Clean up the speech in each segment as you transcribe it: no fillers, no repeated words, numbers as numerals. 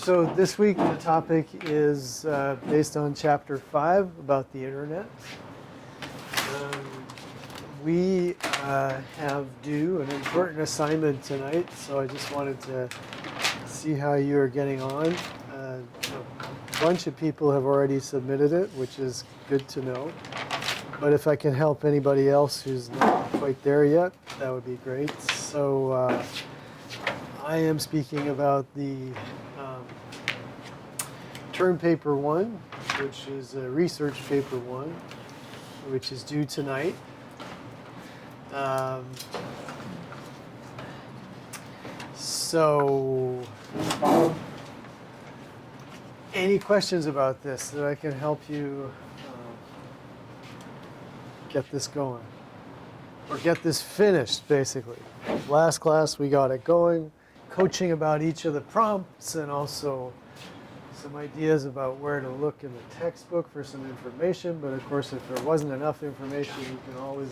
So this week the topic is based on Chapter 5 about the Internet. We have due an important assignment tonight, so I just wanted to see how you are getting on. A bunch of people have already submitted it, which is good to know. But if I can help anybody else who's not quite there yet, that would be great. So I am speaking about the term paper 1, which is research paper 1, which is due tonight. So any questions about this that I can help you get this going or get this finished, basically? Last class we got it going, coaching about each of the prompts and also some ideas about where to look in the textbook for some information. But of course, if there wasn't enough information, you can always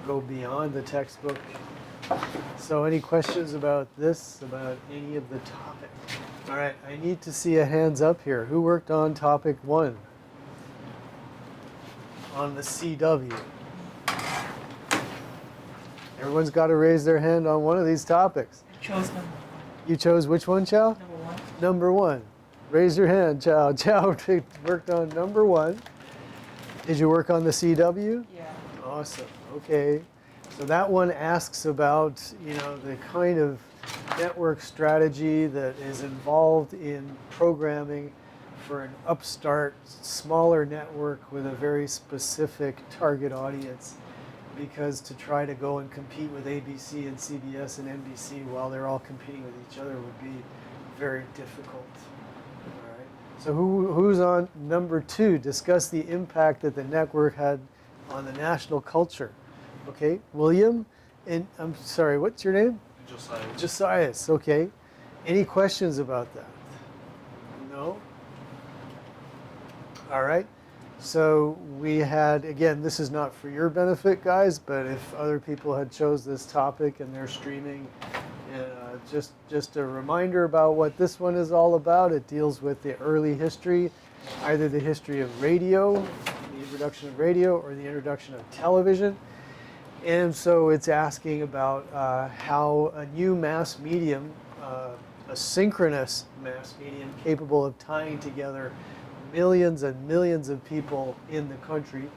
go beyond the textbook. So any questions about this, about any of the topic? All right, I need to see a hands up here. Who worked on topic 1 on the CW? Everyone's got to raise their hand on one of these topics. I chose number 1. You chose which one, Chow? Number 1. Number 1. Raise your hand, Chow. Chow worked on number 1. Did you work on the CW? Yeah. Awesome. Okay. So that one asks about, the kind of network strategy that is involved in programming for an upstart, smaller network with a very specific target audience. Because to try to go and compete with ABC and CBS and NBC while they're all competing with each other would be very difficult. All right. So who's on number 2? Discuss the impact that the network had on the national culture. Okay, William, and I'm sorry, what's your name? Josiah. Josias, okay. Any questions about that? No? All right. So we had, again, this is not for your benefit, guys, but if other people had chose this topic and they're streaming, just a reminder about what this one is all about. It deals with the early history, either the history of radio, the introduction of radio, or the introduction of television. And so it's asking about how a new mass medium, a synchronous mass medium capable of tying together millions and millions of people in the country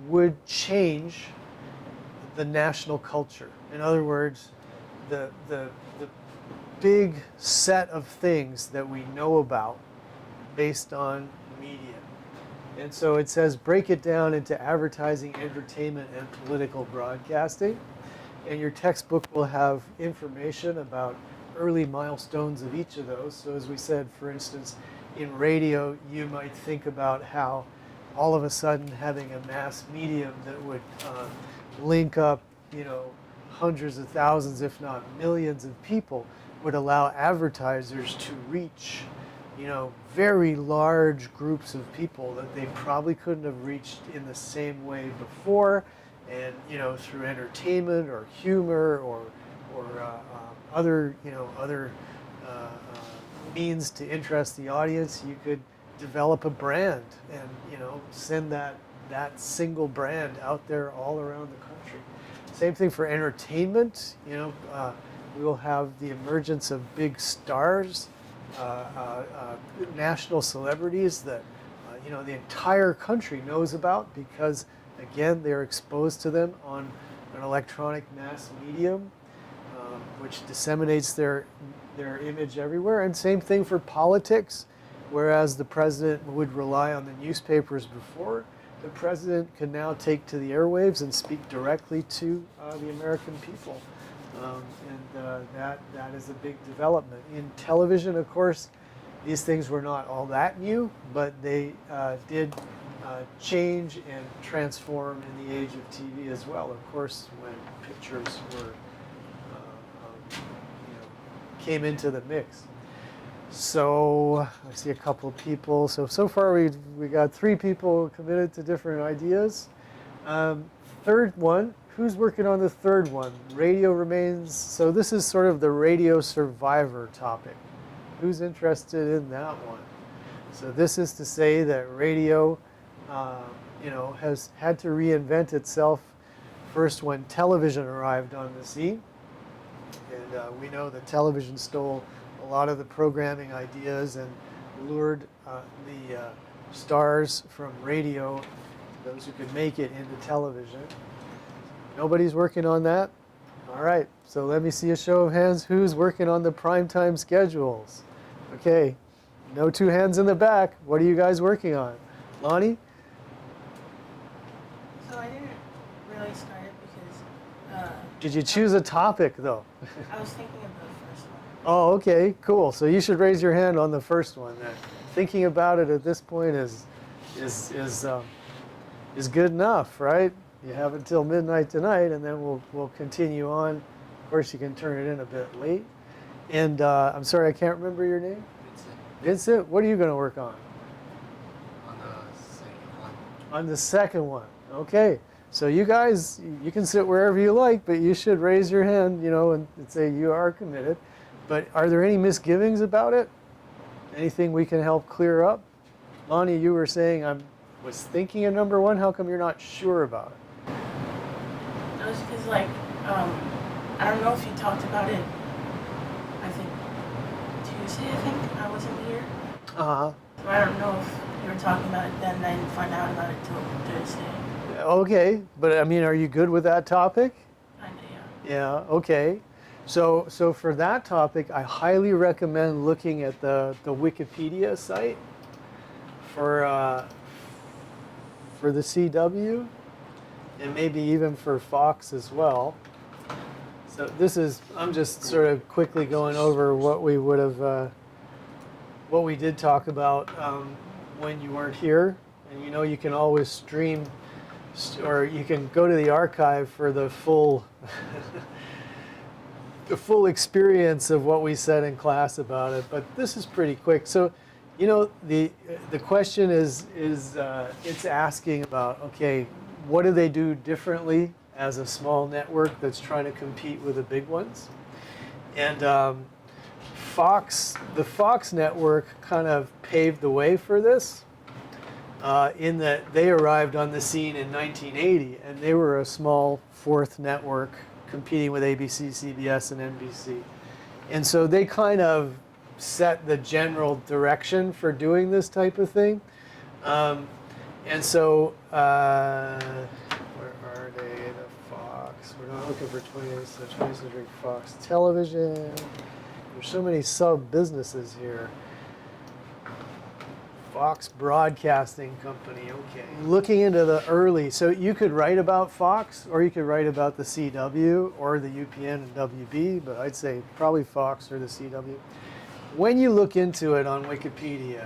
would change the national culture. In other words, the big set of things that we know about based on media. And so it says break it down into advertising, entertainment, and political broadcasting. And your textbook will have information about early milestones of each of those. So as we said, for instance, in radio, you might think about how all of a sudden having a mass medium that would link up, hundreds of thousands, if not millions of people would allow advertisers to reach, very large groups of people that they probably couldn't have reached in the same way before, and through entertainment or humor or other means to interest the audience. You could develop a brand and send that single brand out there all around the country. Same thing for entertainment. We will have the emergence of big stars, national celebrities that the entire country knows about because, again, they're exposed to them on an electronic mass medium, which disseminates their image everywhere. And same thing for politics. Whereas the president would rely on the newspapers before, the president can now take to the airwaves and speak directly to the American people. That is a big development. In television, of course, these things were not all that new, but they did change and transform in the age of TV as well. Of course, when pictures were came into the mix. So I see a couple of people. So far we got 3 people committed to different ideas. Third one, who's working on the third one? Radio remains. So this is sort of the radio survivor topic. Who's interested in that one? So this is to say that radio, has had to reinvent itself first when television arrived on the scene. And we know that television stole a lot of the programming ideas and lured the stars from radio, those who could make it, into television. Nobody's working on that? All right, so let me see a show of hands. Who's working on the primetime schedules? Okay, no two hands in the back. What are you guys working on? Lonnie? So I didn't really start it because... Did you choose a topic, though? I was thinking of the first one. Oh, okay, cool. So you should raise your hand on the first one then. Thinking about it at this point is good enough, right? You have until midnight tonight, and then we'll continue on. Of course, you can turn it in a bit late. And I'm sorry, I can't remember your name. Vincent, what are you going to work on? On the second one. On the second one. Okay. So you guys, you can sit wherever you like, but you should raise your hand, and say you are committed. But are there any misgivings about it? Anything we can help clear up? Lonnie, you were saying I was thinking of number one. How come you're not sure about it? That was because, I don't know if you talked about it, I think, Tuesday, I wasn't here. Uh-huh. So I don't know if you were talking about it then, and I didn't find out about it till Thursday. Okay, but I mean, are you good with that topic? Kinda, yeah. Yeah, okay. So for that topic, I highly recommend looking at the Wikipedia site for the CW, and maybe even for Fox as well. So I'm just sort of quickly going over what we would have, what we did talk about when you weren't here. And you can always stream, or you can go to the archive for the full the full experience of what we said in class about it. But this is pretty quick. So, the question is it's asking about, okay, what do they do differently as a small network that's trying to compete with the big ones? And the Fox network kind of paved the way for this. In that they arrived on the scene in 1980, and they were a small fourth network competing with ABC, CBS, and NBC. And so they kind of set the general direction for doing this type of thing. And so, where are they? The Fox. We're not looking for 20th Century Fox Television. There's so many sub-businesses here. Fox Broadcasting Company, okay. Looking into the early, so you could write about Fox, or you could write about the CW, or the UPN and WB, but I'd say probably Fox or the CW. When you look into it on Wikipedia,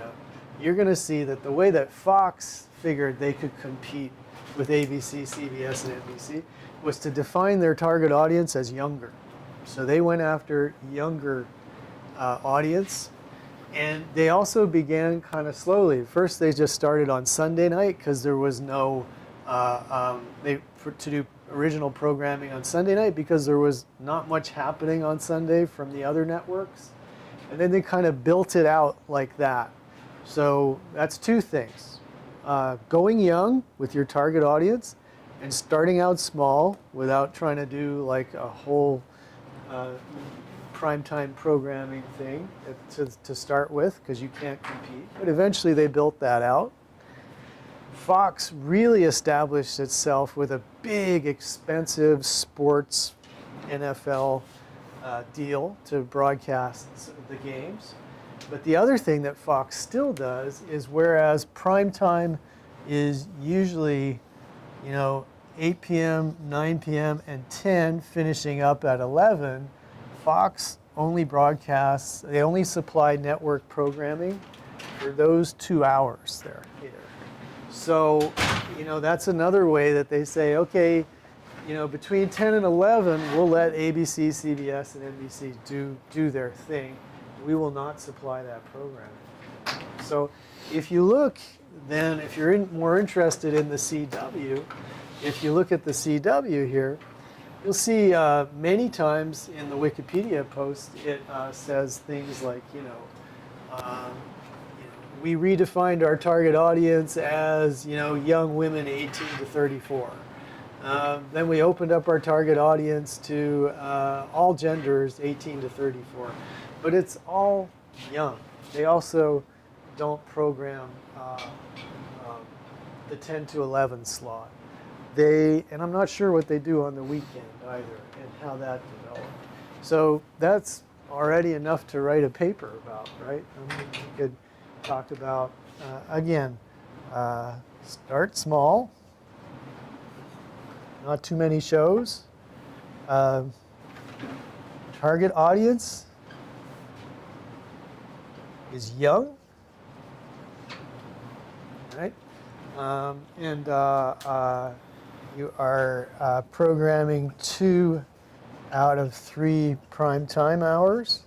you're going to see that the way that Fox figured they could compete with ABC, CBS, and NBC was to define their target audience as younger. So they went after younger audience. And they also began kind of slowly. First, they just started on Sunday night because there was no, to do original programming on Sunday night because there was not much happening on Sunday from the other networks. And then they kind of built it out like that. So that's two things. Going young with your target audience and starting out small without trying to do like a whole primetime programming thing to start with, because you can't compete. But eventually they built that out. Fox really established itself with a big, expensive sports NFL deal to broadcast the games. But the other thing that Fox still does is, whereas primetime is usually, 8 p.m., 9 p.m., and 10, finishing up at 11, Fox only broadcasts, they only supply network programming for those 2 hours there. So, that's another way that they say, okay, between 10 and 11, we'll let ABC, CBS, and NBC do their thing. We will not supply that programming. So if you look, then if you're more interested in the CW, if you look at the CW here, you'll see many times in the Wikipedia post it says things like, We redefined our target audience as young women 18 to 34. Then we opened up our target audience to all genders 18 to 34. But it's all young. They also don't program the 10 to 11 slot. And I'm not sure what they do on the weekend either and how that developed. So that's already enough to write a paper about, right? I mean, we could talk about, again, start small, not too many shows, target audience is young, right? And you are programming 2 out of 3 prime time hours.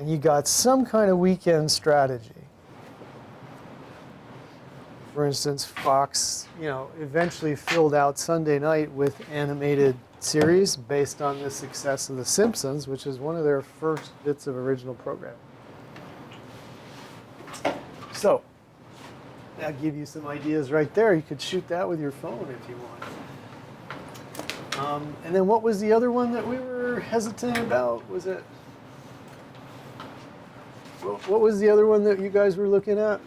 And you got some kind of weekend strategy. For instance, Fox, eventually filled out Sunday night with animated series based on the success of The Simpsons, which is one of their first bits of original programming. So, that'll give you some ideas right there. You could shoot that with your phone if you want. And then what was the other one that we were hesitant about? Was it? What was the other one that you guys were looking at?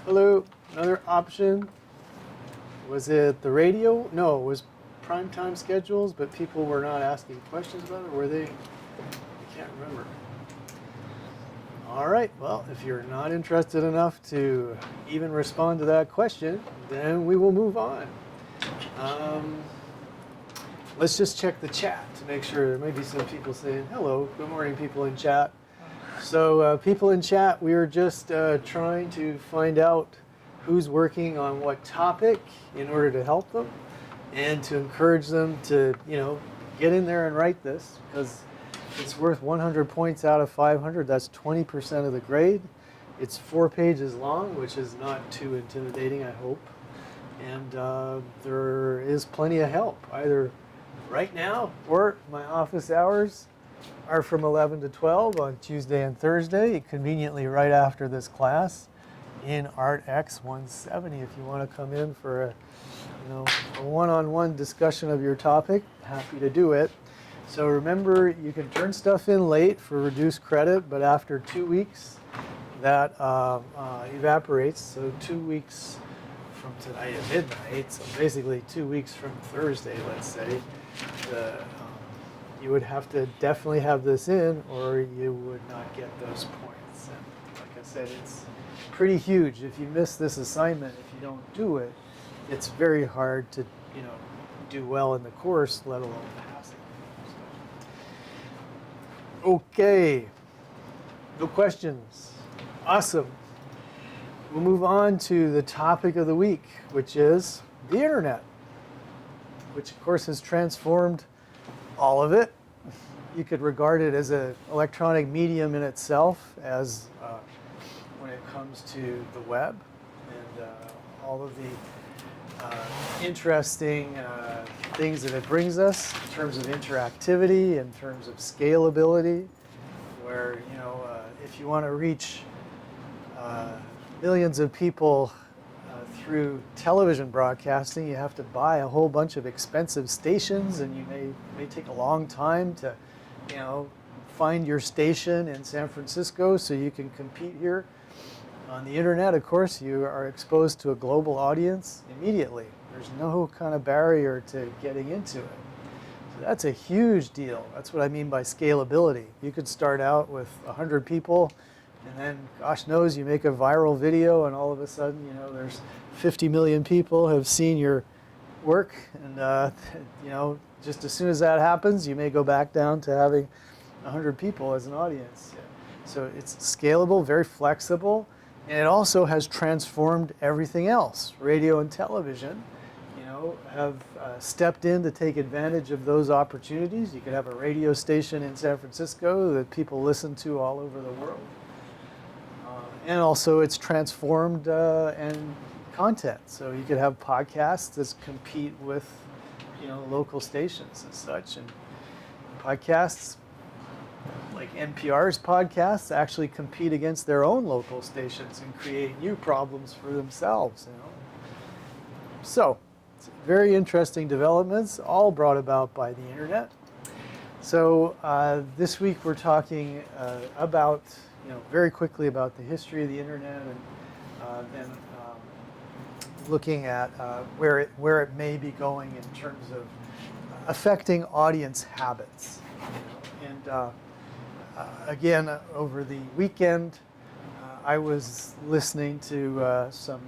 Hello, another option. Was it the radio? No, it was primetime schedules, but people were not asking questions about it, or were they? I can't remember. All right, well, if you're not interested enough to even respond to that question, then we will move on. Let's just check the chat to make sure. There may be some people saying, hello, good morning, people in chat. So people in chat, we are just trying to find out who's working on what topic in order to help them and to encourage them to, get in there and write this, because it's worth 100 points out of 500. That's 20% of the grade. It's 4 pages long, which is not too intimidating, I hope. And there is plenty of help, either right now or my office hours are from 11 to 12 on Tuesday and Thursday, conveniently right after this class in ArtX 170. If you want to come in for a one-on-one discussion of your topic, happy to do it. So remember, you can turn stuff in late for reduced credit, but after 2 weeks, that evaporates. So 2 weeks from tonight at midnight, so basically 2 weeks from Thursday, let's say, you would have to definitely have this in, or you would not get those points. And like I said, it's pretty huge. If you miss this assignment, if you don't do it, it's very hard to do well in the course, let alone pass it. So. Okay, no questions. Awesome. We'll move on to the topic of the week, which is the internet, which of course has transformed all of it. You could regard it as an electronic medium in itself, as when it comes to the web and all of the interesting things that it brings us in terms of interactivity, in terms of scalability, where if you want to reach millions of people through television broadcasting, you have to buy a whole bunch of expensive stations, and you may take a long time to find your station in San Francisco so you can compete here. On the internet, of course, you are exposed to a global audience immediately. There's no kind of barrier to getting into it. So that's a huge deal. That's what I mean by scalability. You could start out with 100 people, and then, gosh knows, you make a viral video, and all of a sudden, there's 50 million people have seen your work, and just as soon as that happens, you may go back down to having 100 people as an audience. So it's scalable, very flexible, and it also has transformed everything else. Radio and television, have stepped in to take advantage of those opportunities. You could have a radio station in San Francisco that people listen to all over the world. And also it's transformed and content. So you could have podcasts that compete with local stations and such. And Podcasts, like NPR's podcasts, actually compete against their own local stations and create new problems for themselves. So, very interesting developments, all brought about by the internet. So this week we're talking about, very quickly about the history of the internet, and then looking at where it may be going in terms of affecting audience habits. And again, over the weekend, I was listening to some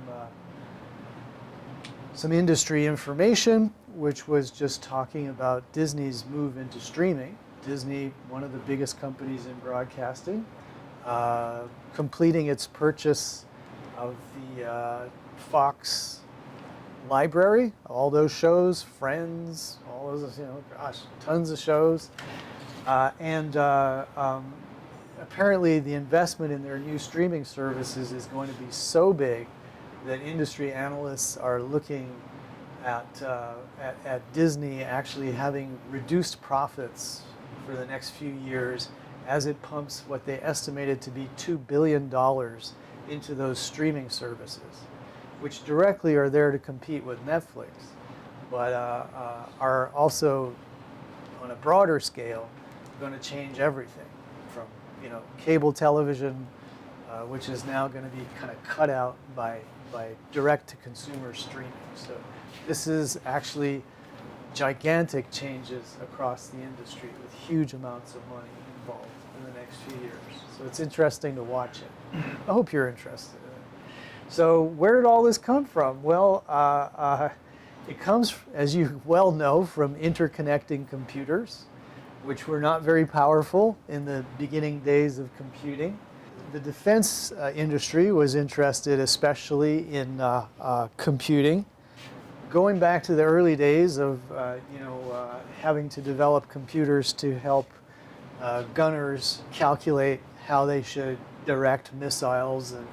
industry information, which was just talking about Disney's move into streaming. Disney, one of the biggest companies in broadcasting, completing its purchase of the Fox library, all those shows, Friends, all those, tons of shows. And apparently the investment in their new streaming services is going to be so big that industry analysts are looking at Disney actually having reduced profits for the next few years as it pumps what they estimated to be $2 billion into those streaming services, which directly are there to compete with Netflix, but are also, on a broader scale, going to change everything from cable television, which is now going to be kind of cut out by direct-to-consumer streaming. So this is actually gigantic changes across the industry with huge amounts of money involved in the next few years. So it's interesting to watch it. I hope you're interested in it. So where did all this come from? Well, it comes, as you well know, from interconnecting computers, which were not very powerful in the beginning days of computing. The defense industry was interested especially in computing. Going back to the early days of having to develop computers to help gunners calculate how they should direct missiles and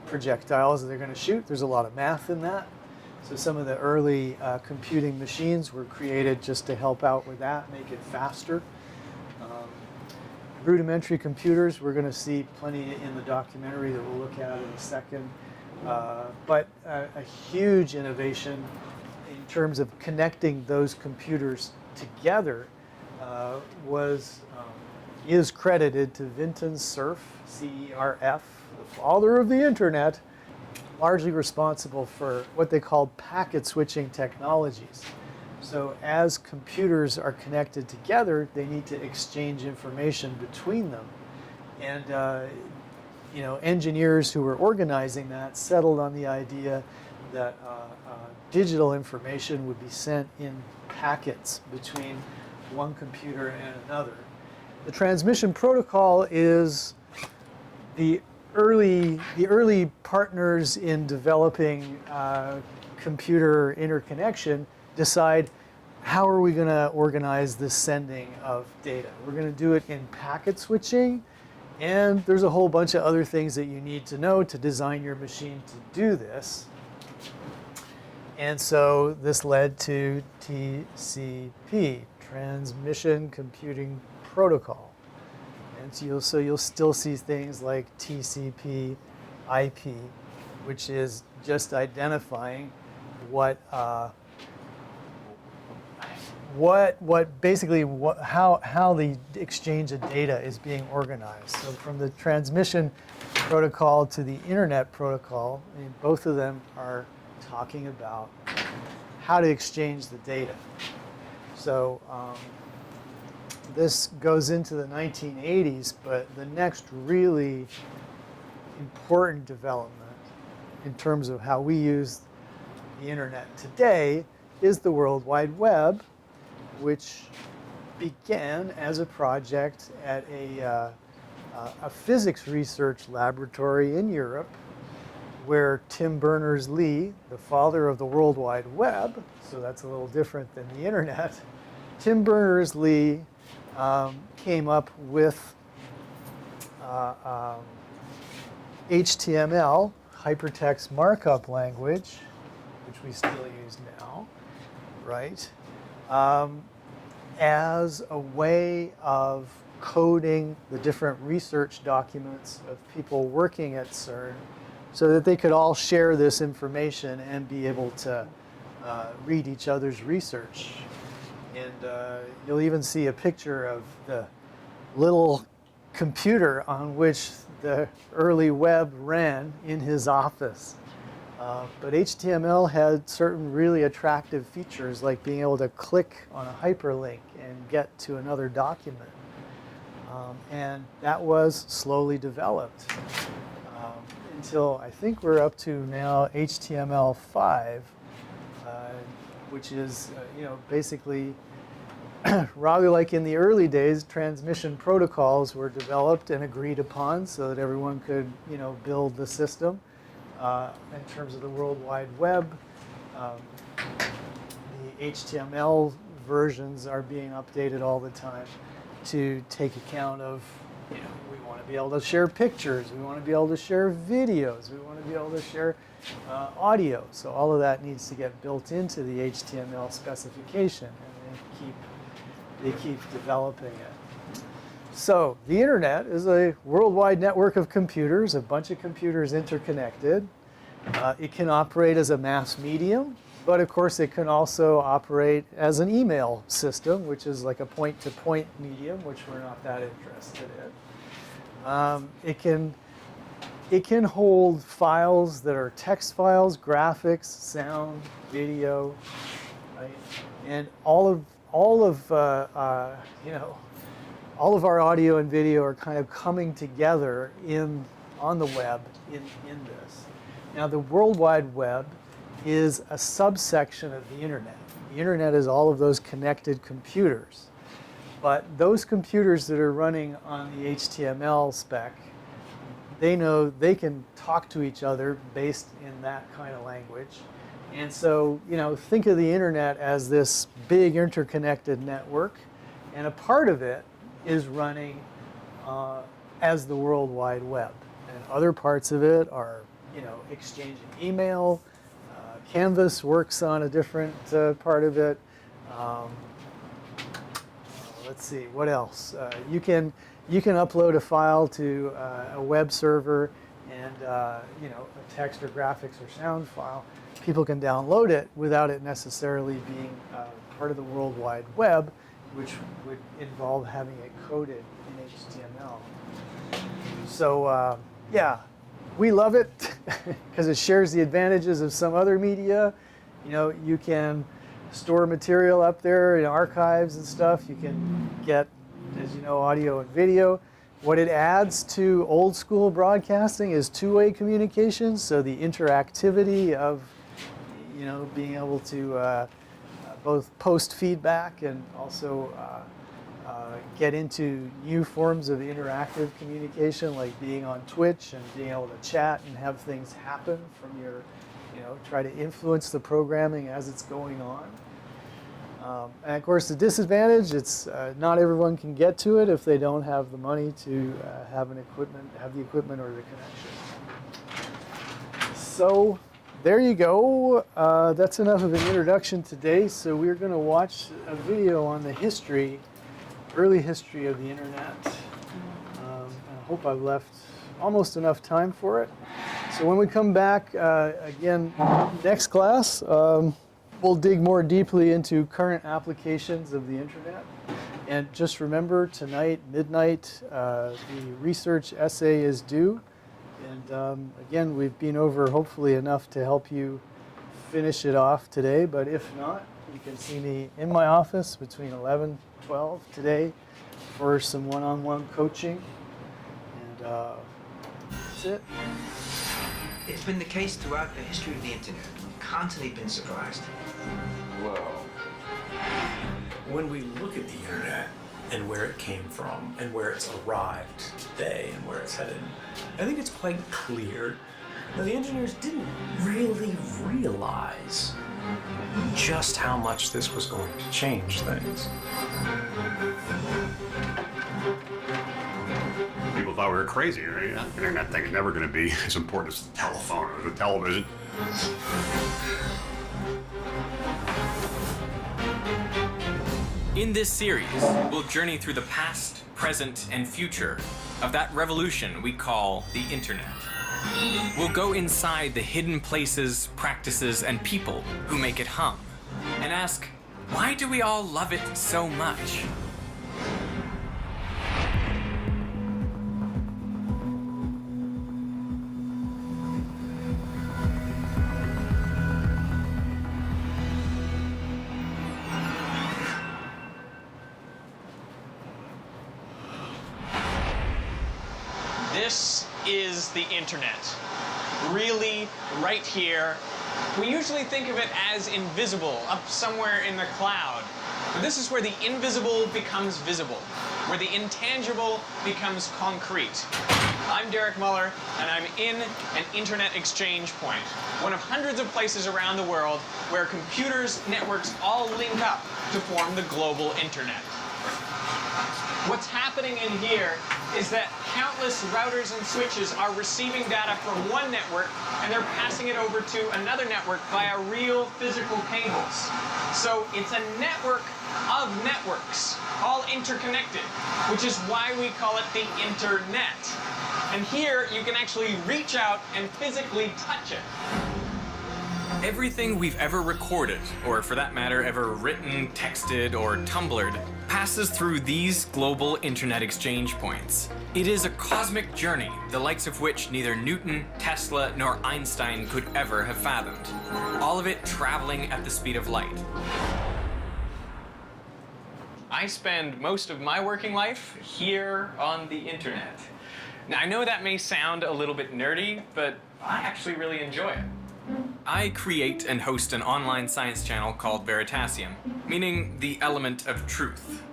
projectiles that they're going to shoot. There's a lot of math in that. So some of the early computing machines were created just to help out with that, make it faster. Rudimentary computers, we're going to see plenty in the documentary that we'll look at in a second. But a huge innovation in terms of connecting those computers together is credited to Vinton Cerf, C-E-R-F, the father of the internet, largely responsible for what they called packet switching technologies. So as computers are connected together, they need to exchange information between them. And engineers who were organizing that settled on the idea that digital information would be sent in packets between one computer and another. The transmission protocol is the early partners in developing computer interconnection decide, how are we going to organize the sending of data? We're going to do it in packet switching, and there's a whole bunch of other things that you need to know to design your machine to do this. And so this led to TCP, Transmission Computing Protocol. And so you'll still see things like TCP IP, which is just identifying how the exchange of data is being organized. So from the transmission protocol to the internet protocol, both of them are talking about how to exchange the data. So this goes into the 1980s, but the next really important development in terms of how we use the internet today is the World Wide Web, which began as a project at a physics research laboratory in Europe, where Tim Berners-Lee, the father of the World Wide Web, so that's a little different than the internet, Tim Berners-Lee came up with HTML, hypertext markup language, which we still use now, right? as a way of coding the different research documents of people working at CERN so that they could all share this information and be able to read each other's research. And you'll even see a picture of the little computer on which the early web ran in his office. But HTML had certain really attractive features like being able to click on a hyperlink and get to another document. And that was slowly developed until I think we're up to now HTML5, which is basically rather like in the early days, transmission protocols were developed and agreed upon so that everyone could build the system. In terms of the World Wide Web, the HTML versions are being updated all the time to take account of, we want to be able to share pictures, we want to be able to share videos, we want to be able to share audio. So all of that needs to get built into the HTML specification, and they keep developing it. So the internet is a worldwide network of computers, a bunch of computers interconnected. It can operate as a mass medium, but of course it can also operate as an email system, which is like a point-to-point medium, which we're not that interested in. It can hold files that are text files, graphics, sound, video, right? And all of our audio and video are kind of coming together on the web in this. Now, the World Wide Web is a subsection of the internet. The internet is all of those connected computers. But those computers that are running on the HTML spec, they know they can talk to each other based in that kind of language. And so, think of the internet as this big interconnected network, and a part of it is running as the World Wide Web. And other parts of it are, exchanging email. Canvas works on a different part of it. Let's see, what else? You can upload a file to a web server and a text or graphics or sound file. People can download it without it necessarily being part of the World Wide Web, which would involve having it coded in HTML. So yeah, we love it because it shares the advantages of some other media. You can store material up there in archives and stuff. You can get, as you know, audio and video. What it adds to old school broadcasting is two-way communication. So the interactivity of, being able to both post feedback and also get into new forms of interactive communication, like being on Twitch and being able to chat and have things happen from your, try to influence the programming as it's going on. And of course, the disadvantage, it's not everyone can get to it if they don't have the money to have the equipment or the connection. So there you go. That's enough of an introduction today. So we're going to watch a video on the early history of the internet. I hope I've left almost enough time for it. So when we come back again next class, we'll dig more deeply into current applications of the internet. And just remember, tonight, midnight, the research essay is due. And again, we've been over hopefully enough to help you finish it off today. But if not, you can see me in my office between 11 and 12 today for some one-on-one coaching. And that's it. It's been the case throughout the history of the internet. We've constantly been surprised. Well, when we look at the internet and where it came from and where it's arrived today and where it's headed, I think it's quite clear that the engineers didn't really realize just how much this was going to change things. people thought we were crazy. Right? The internet thing is never going to be as important as the telephone or the television. In this series, we'll journey through the past, present, and future of that revolution we call the internet. We'll go inside the hidden places, practices, and people who make it hum, and ask, why do we all love it so much? This is the internet. Really, right here. We usually think of it as invisible, up somewhere in the cloud. But this is where the invisible becomes visible, where the intangible becomes concrete. I'm Derek Muller, and I'm in an internet exchange point, one of hundreds of places around the world where computers, networks all link up to form the global internet. What's happening in here is that countless routers and switches are receiving data from one network and they're passing it over to another network via real physical cables. So it's a network of networks, all interconnected, which is why we call it the internet. And here you can actually reach out and physically touch it. Everything we've ever recorded, or for that matter, ever written, texted, or Tumblred, passes through these global internet exchange points. It is a cosmic journey, the likes of which neither Newton, Tesla, nor Einstein could ever have fathomed. All of it traveling at the speed of light. I spend most of my working life here on the internet. Now, I know that may sound a little bit nerdy, but I actually really enjoy it. I create and host an online science channel called Veritasium, meaning the element of truth.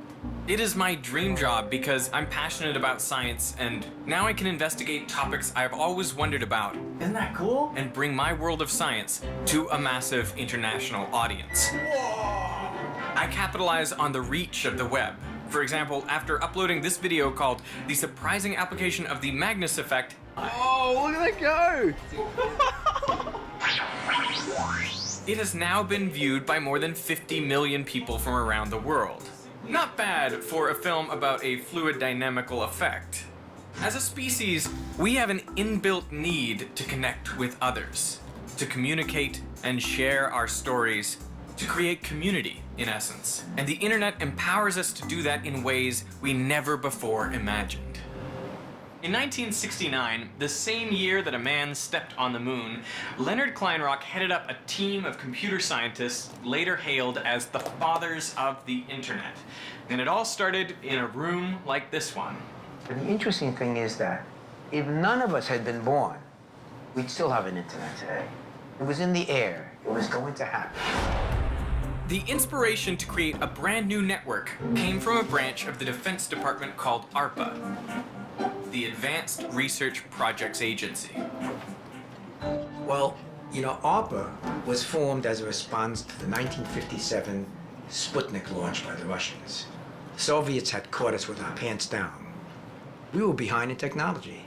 It is my dream job because I'm passionate about science, and now I can investigate topics I've always wondered about. Isn't that cool? And bring my world of science to a massive international audience. I capitalize on the reach of the web. For example, after uploading this video called The Surprising Application of the Magnus Effect. Oh, look at that go! It has now been viewed by more than 50 million people from around the world. Not bad for a film about a fluid dynamical effect. As a species, we have an inbuilt need to connect with others, to communicate and share our stories, to create community, in essence. And the internet empowers us to do that in ways we never before imagined. In 1969, the same year that a man stepped on the moon, Leonard Kleinrock headed up a team of computer scientists later hailed as the fathers of the internet. And it all started in a room like this one. But the interesting thing is that if none of us had been born, we'd still have an internet today. It was in the air. It was going to happen. The inspiration to create a brand new network came from a branch of the Defense Department called ARPA, the Advanced Research Projects Agency. Well, you know, ARPA was formed as a response to the 1957 Sputnik launch by the Russians. The Soviets had caught us with our pants down. We were behind in technology.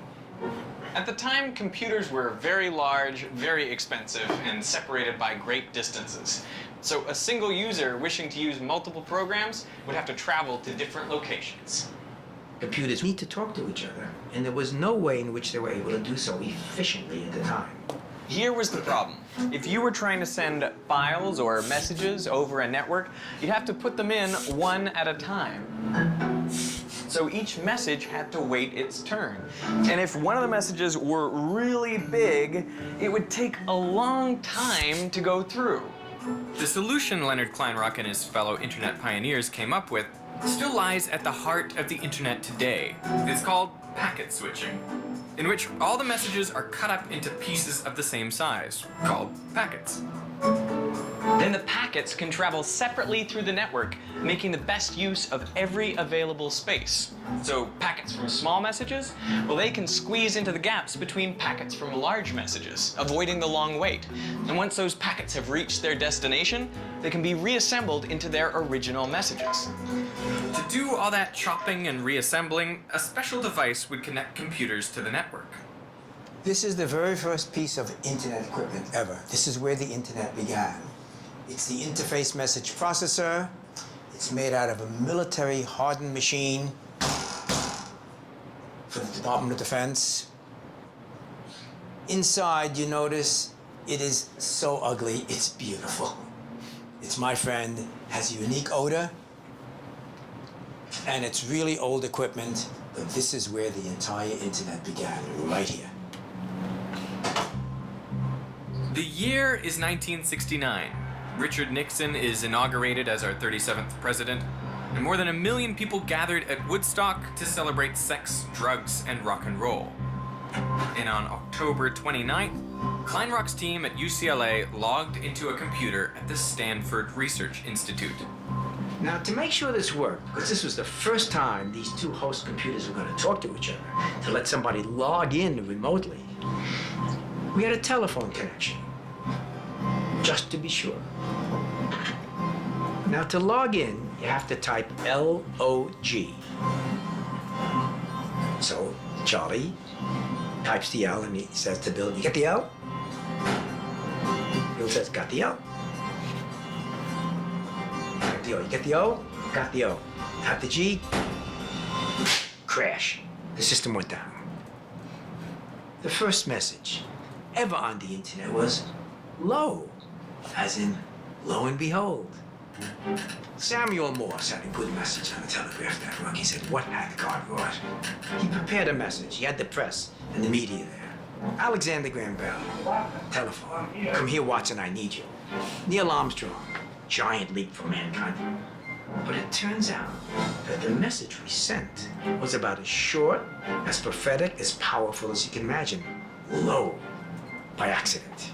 At the time, computers were very large, very expensive, and separated by great distances. So a single user wishing to use multiple programs would have to travel to different locations. Computers need to talk to each other, and there was no way in which they were able to do so efficiently at the time. Here was the problem. If you were trying to send files or messages over a network, you'd have to put them in one at a time. So each message had to wait its turn. And if one of the messages were really big, it would take a long time to go through. The solution Leonard Kleinrock and his fellow internet pioneers came up with still lies at the heart of the internet today. It's called packet switching, in which all the messages are cut up into pieces of the same size, called packets. Then the packets can travel separately through the network, making the best use of every available space. So packets from small messages, well, they can squeeze into the gaps between packets from large messages, avoiding the long wait. And once those packets have reached their destination, they can be reassembled into their original messages. To do all that chopping and reassembling, a special device would connect computers to the network. This is the very first piece of internet equipment ever. This is where the internet began. It's the interface message processor. It's made out of a military hardened machine for the Department of Defense. Inside, you notice it is so ugly, it's beautiful. It's my friend, has a unique odor, and it's really old equipment, but this is where the entire internet began, right here. The year is 1969. Richard Nixon is inaugurated as our 37th president, and more than 1 million people gathered at Woodstock to celebrate sex, drugs, and rock and roll. And on October 29th, Kleinrock's team at UCLA logged into a computer at the Stanford Research Institute. Now, to make sure this worked, because this was the first time these two host computers were going to talk to each other, to let somebody log in remotely, we had a telephone connection, just to be sure. Now, to log in, you have to type L-O-G. So, Charlie types the L and he says to Bill, "You get the L?" Bill says, "Got the L." Type the O. "You get the O?" "Got the O." Type the G. Crash. The system went down. The first message ever on the internet was "lo," as in lo and behold. Samuel Morse had a good message on the telegraph network. He said, "What hath God wrought?" He prepared a message. He had the press and the media there. Alexander Graham Bell, telephone. "Come here, Watson, I need you." Neil Armstrong, giant leap for mankind. But it turns out that the message we sent was about as short, as prophetic, as powerful as you can imagine. Lo, by accident.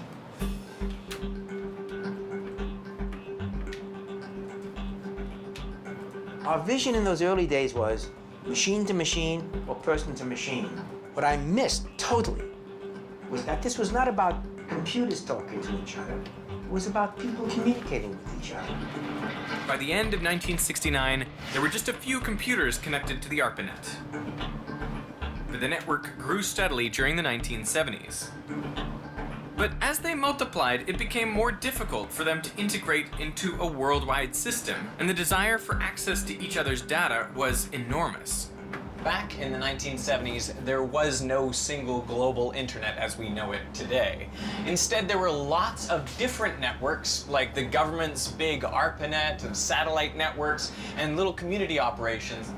Our vision in those early days was machine to machine or person to machine. What I missed totally was that this was not about computers talking to each other. It was about people communicating with each other. By the end of 1969, there were just a few computers connected to the ARPANET. But the network grew steadily during the 1970s. But as they multiplied, it became more difficult for them to integrate into a worldwide system, and the desire for access to each other's data was enormous. Back in the 1970s, there was no single global internet as we know it today. Instead, there were lots of different networks, like the government's big ARPANET and satellite networks and little community operations.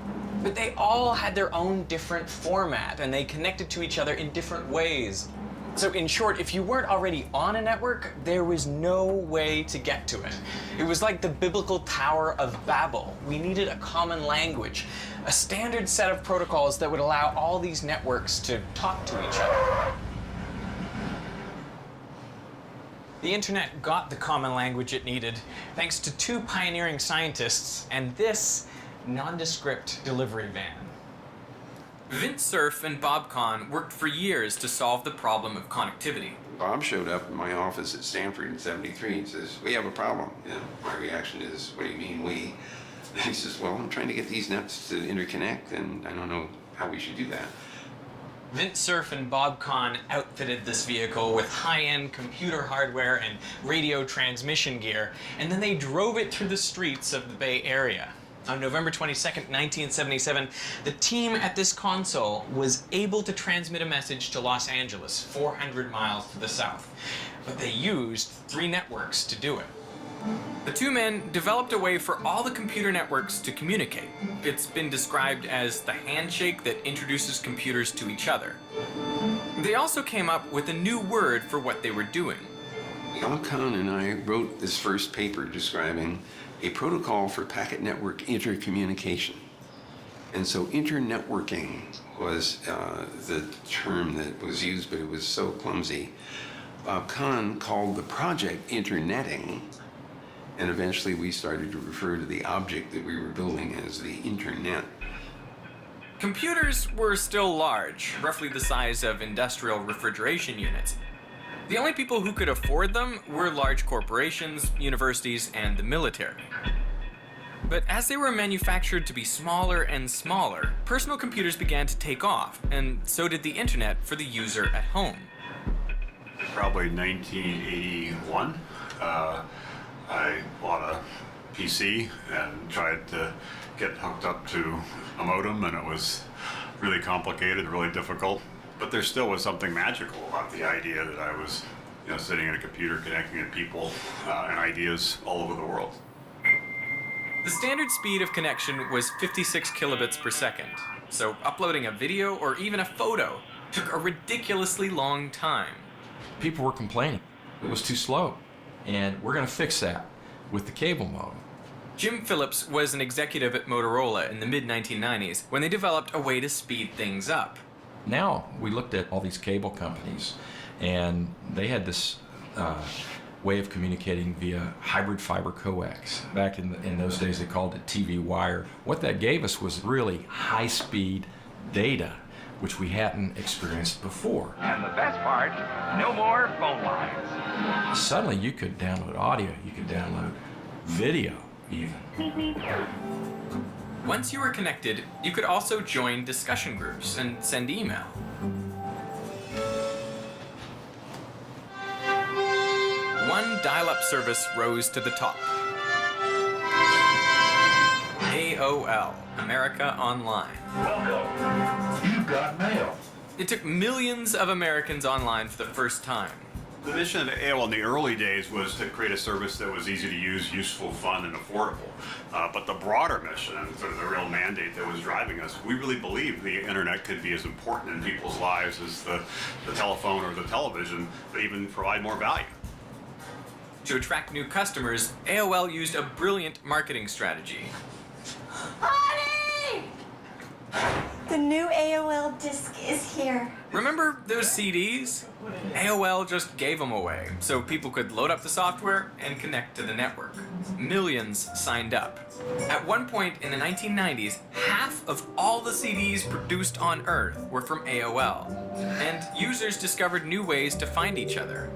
But they all had their own different format, and they connected to each other in different ways. So in short, if you weren't already on a network, there was no way to get to it. It was like the biblical Tower of Babel. We needed a common language, a standard set of protocols that would allow all these networks to talk to each other. The internet got the common language it needed thanks to two pioneering scientists and this nondescript delivery van. Vint Cerf and Bob Kahn worked for years to solve the problem of connectivity. Bob showed up in my office at Stanford in '73 and says, "We have a problem." And my reaction is, "What do you mean, we?" And he says, "Well, I'm trying to get these nets to interconnect, and I don't know how we should do that." Vint Cerf and Bob Kahn outfitted this vehicle with high-end computer hardware and radio transmission gear, and then they drove it through the streets of the Bay Area. On November 22nd, 1977, the team at this console was able to transmit a message to Los Angeles, 400 miles to the south. But they used 3 networks to do it. The two men developed a way for all the computer networks to communicate. It's been described as the handshake that introduces computers to each other. They also came up with a new word for what they were doing. Bob Kahn and I wrote this first paper describing a protocol for packet network intercommunication. And so internetworking was the term that was used, but it was so clumsy. Bob Kahn called the project interneting, and eventually we started to refer to the object that we were building as the internet. Computers were still large, roughly the size of industrial refrigeration units. The only people who could afford them were large corporations, universities, and the military. But as they were manufactured to be smaller and smaller, personal computers began to take off, and so did the internet for the user at home. Probably 1981. I bought a PC and tried to get hooked up to a modem, and it was really complicated, really difficult. But there still was something magical about the idea that I was, sitting at a computer connecting to people and ideas all over the world. The standard speed of connection was 56 kilobits per second, so uploading a video or even a photo took a ridiculously long time. People were complaining it was too slow, and we're going to fix that with the cable modem. Jim Phillips was an executive at Motorola in the mid-1990s when they developed a way to speed things up. Now we looked at all these cable companies, and they had this way of communicating via hybrid fiber coax. Back in those days, they called it TV wire. What that gave us was really high-speed data, which we hadn't experienced before. And the best part, no more phone lines. Suddenly, you could download audio, you could download video, even. Once you were connected, you could also join discussion groups and send email. One dial-up service rose to the top. AOL, America Online. Welcome. You got mail. It took millions of Americans online for the first time. The mission of AOL in the early days was to create a service that was easy to use, useful, fun, and affordable. But the broader mission, and sort of the real mandate that was driving us, we really believed the internet could be as important in people's lives as the telephone or the television, but even provide more value. To attract new customers, AOL used a brilliant marketing strategy. Honey! The new AOL disc is here. Remember those CDs? AOL just gave them away so people could load up the software and connect to the network. Millions signed up. At one point in the 1990s, half of all the CDs produced on Earth were from AOL, and users discovered new ways to find each other.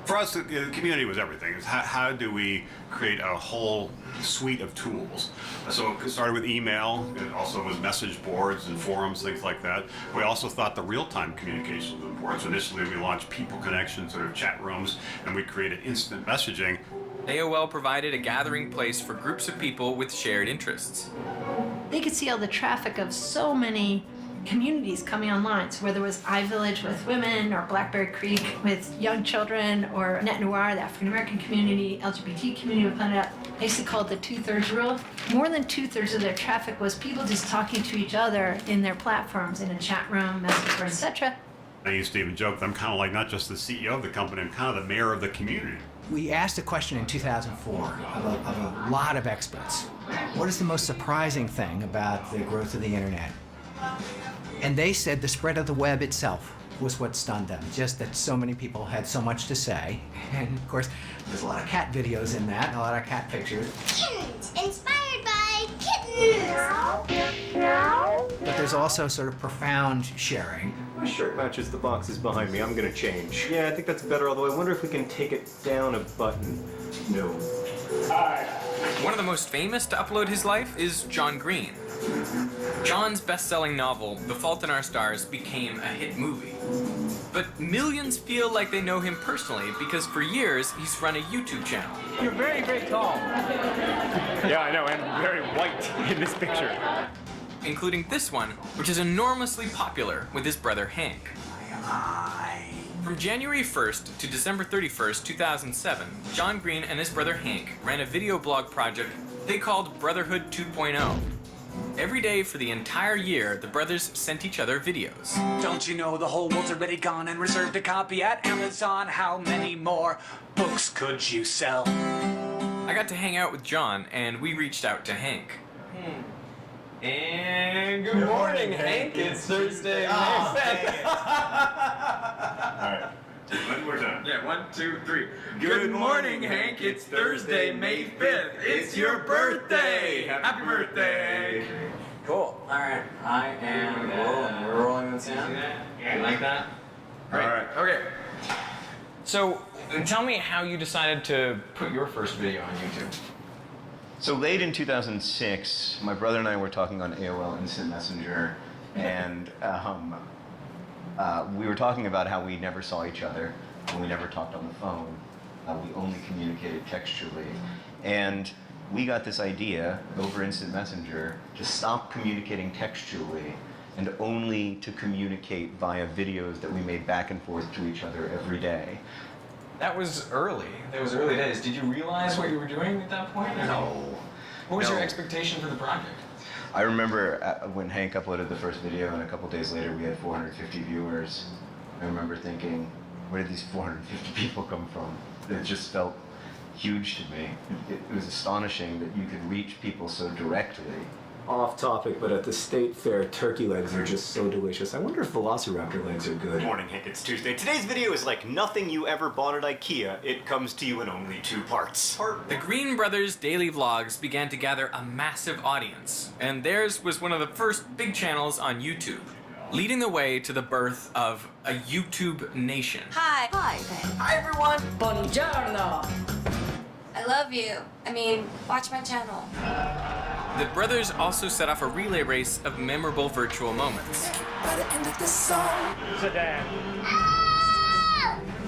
For us, the community was everything. It's how do we create a whole suite of tools? So it started with email. It also was message boards and forums, things like that. We also thought the real-time communication was important. So initially, we launched People Connection, sort of chat rooms, and we created instant messaging. AOL provided a gathering place for groups of people with shared interests. They could see all the traffic of so many communities coming online. So whether it was iVillage with women, or Blackberry Creek with young children, or Net Noir, the African American community, LGBT community with Planet Out, I used to call it the 2/3 rule. More than 2/3 of their traffic was people just talking to each other in their platforms, in a chat room, message board, etc. I used to even joke that I'm kind of like not just the CEO of the company, I'm kind of the mayor of the community. We asked a question in 2004 of a lot of experts. What is the most surprising thing about the growth of the internet? And they said the spread of the web itself was what stunned them, just that so many people had so much to say. And of course, there's a lot of cat videos in that, and a lot of cat pictures. Kittens, inspired by kittens. But there's also sort of profound sharing. My shirt matches the boxes behind me. I'm gonna change. Yeah, I think that's better, although I wonder if we can take it down a button. No. One of the most famous to upload his life is John Green. John's best-selling novel, The Fault in Our Stars, became a hit movie. But millions feel like they know him personally because for years he's run a YouTube channel. You're very, very tall. Yeah, I know, and very white in this picture. Including this one, which is enormously popular with his brother Hank. From January 1st to December 31st, 2007, John Green and his brother Hank ran a video blog project they called Brotherhood 2.0. Every day for the entire year, the brothers sent each other videos. Don't you know the whole world's already gone and reserved a copy at Amazon? How many more books could you sell? I got to hang out with John, and we reached out to Hank. And good morning, Hank. It's Thursday, May 5th. All right. One more time. Yeah, 1, 2, 3. Good morning, Hank. It's Thursday, May 5th. It's your birthday. Happy birthday. Cool. All right. I am rolling. We're rolling this in. You like that? All right. Okay. So, tell me how you decided to put your first video on YouTube. So late in 2006, my brother and I were talking on AOL Instant Messenger, and we were talking about how we never saw each other and we never talked on the phone. We only communicated textually. And we got this idea over Instant Messenger to stop communicating textually and only to communicate via videos that we made back and forth to each other every day. That was early. That was early days. Did you realize what you were doing at that point? No. What was No. your expectation for the project? I remember when Hank uploaded the first video and a couple days later we had 450 viewers. I remember thinking, where did these 450 people come from? It just felt huge to me. It was astonishing that you could reach people so directly. Off topic, but at the state fair, turkey legs are just so delicious. I wonder if Velociraptor legs are good. Good morning, Hank. It's Tuesday. Today's video is like nothing you ever bought at IKEA. It comes to you in only 2 parts. The Green Brothers daily vlogs began to gather a massive audience, and theirs was one of the first big channels on YouTube, leading the way to the birth of a YouTube nation. Hi. Hi. Hi, everyone. Buongiorno. I love you. I mean, watch my channel. The brothers also set off a relay race of memorable virtual moments. By the end of this song. Sit down.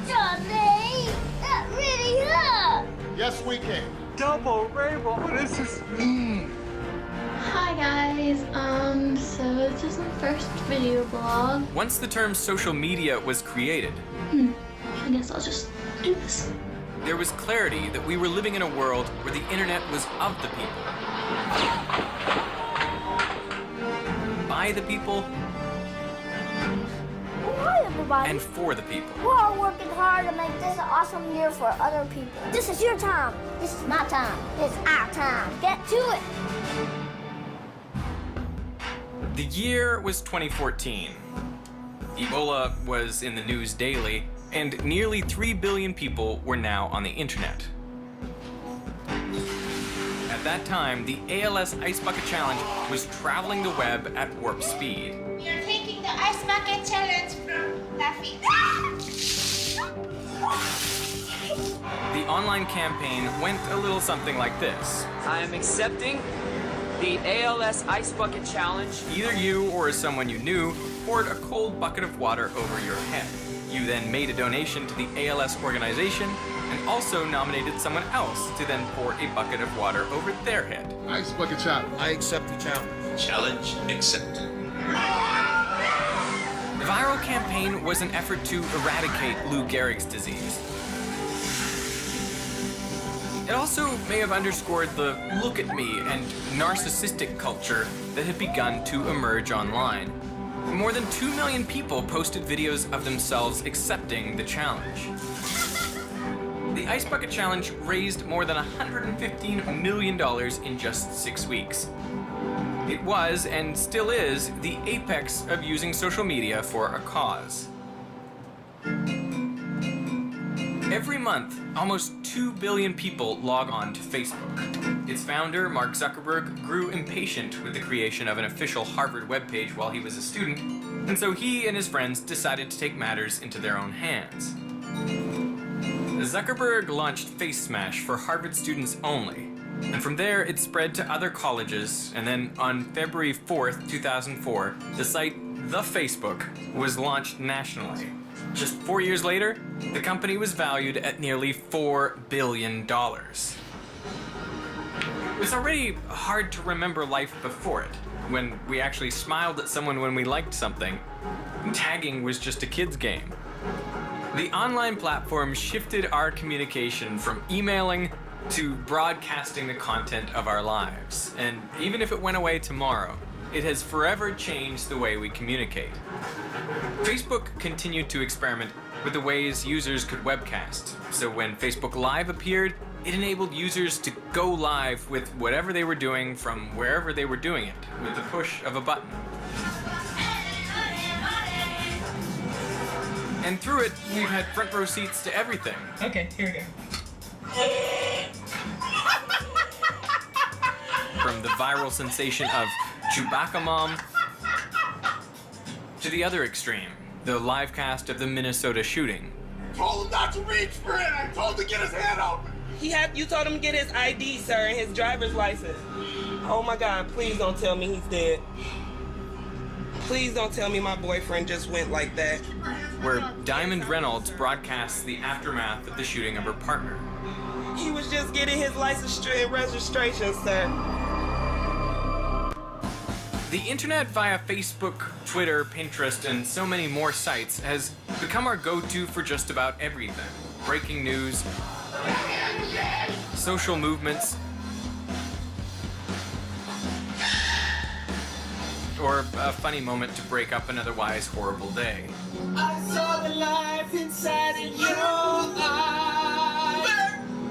Johnny, that really hurt. Yes, we can. Double rainbow. What is this? Hi guys, so this is my first video blog. Once the term social media was created, I guess I'll just do this. there was clarity that we were living in a world where the internet was of the people, by the people, Hi everybody. and for the people. We're all working hard to make this an awesome year for other people. This is your time. This is my time. It's our time. Get to it. The year was 2014. Ebola was in the news daily, and nearly 3 billion people were now on the internet. At that time, the ALS Ice Bucket Challenge was traveling the web at warp speed. We are taking the Ice Bucket Challenge from Laffy. The online campaign went a little something like this. I am accepting the ALS Ice Bucket Challenge. Either you or someone you knew poured a cold bucket of water over your head. You then made a donation to the ALS organization and also nominated someone else to then pour a bucket of water over their head. Ice Bucket Challenge. I accept the challenge. Challenge accepted. The viral campaign was an effort to eradicate Lou Gehrig's disease. It also may have underscored the look at me and narcissistic culture that had begun to emerge online. More than 2 million people posted videos of themselves accepting the challenge. The Ice Bucket Challenge raised more than $115 million in just 6 weeks. It was, and still is, the apex of using social media for a cause. Every month, almost 2 billion people log on to Facebook. Its founder, Mark Zuckerberg, grew impatient with the creation of an official Harvard webpage while he was a student, and so he and his friends decided to take matters into their own hands. Zuckerberg launched Face Smash for Harvard students only, and from there it spread to other colleges, and then on February 4th, 2004, the site The Facebook was launched nationally. Just 4 years later, the company was valued at nearly $4 billion. It was already hard to remember life before it, when we actually smiled at someone when we liked something. Tagging was just a kid's game. The online platform shifted our communication from emailing to broadcasting the content of our lives. And even if it went away tomorrow, it has forever changed the way we communicate. Facebook continued to experiment with the ways users could webcast. So when Facebook Live appeared, it enabled users to go live with whatever they were doing from wherever they were doing it, with the push of a button. And through it, we've had front row seats to everything. Okay, here we go. From the viral sensation of Chewbacca Mom to the other extreme, the live cast of the Minnesota shooting. Told him not to reach for it. I told him to get his hand open. You told him to get his ID, sir, and his driver's license. Oh my God, please don't tell me he's dead. Please don't tell me my boyfriend just went like that. Where Diamond Reynolds broadcasts the aftermath of the shooting of her partner. He was just getting his license and registration, sir. The internet via Facebook, Twitter, Pinterest, and so many more sites has become our go-to for just about everything. Breaking news, social movements, or a funny moment to break up an otherwise horrible day. I saw the life inside of your eyes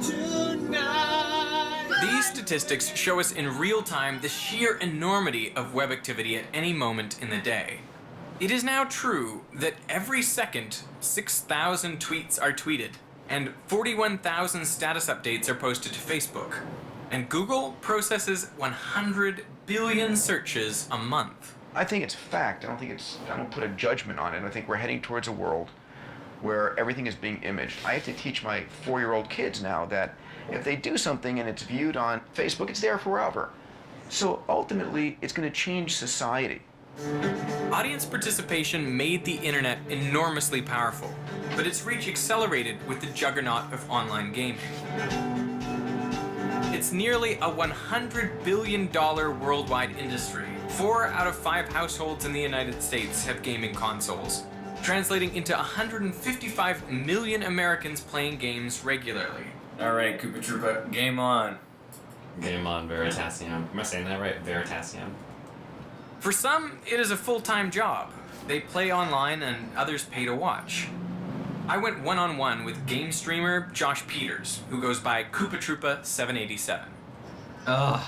tonight. These statistics show us in real time the sheer enormity of web activity at any moment in the day. It is now true that every second, 6,000 tweets are tweeted, and 41,000 status updates are posted to Facebook. And Google processes 100 billion searches a month. I think it's fact. I don't put a judgment on it. I think we're heading towards a world where everything is being imaged. I have to teach my 4-year-old kids now that if they do something and it's viewed on Facebook, it's there forever. So ultimately, it's going to change society. Audience participation made the internet enormously powerful, but its reach accelerated with the juggernaut of online gaming. It's nearly a $100 billion worldwide industry. 4 out of 5 households in the United States have gaming consoles, translating into 155 million Americans playing games regularly. All right, Koopa Troopa, game on. Game on, Veritasium. Am I saying that right? Veritasium. For some, it is a full-time job. They play online and others pay to watch. I went one-on-one with game streamer Josh Peters, who goes by Koopa Troopa 787. Ugh,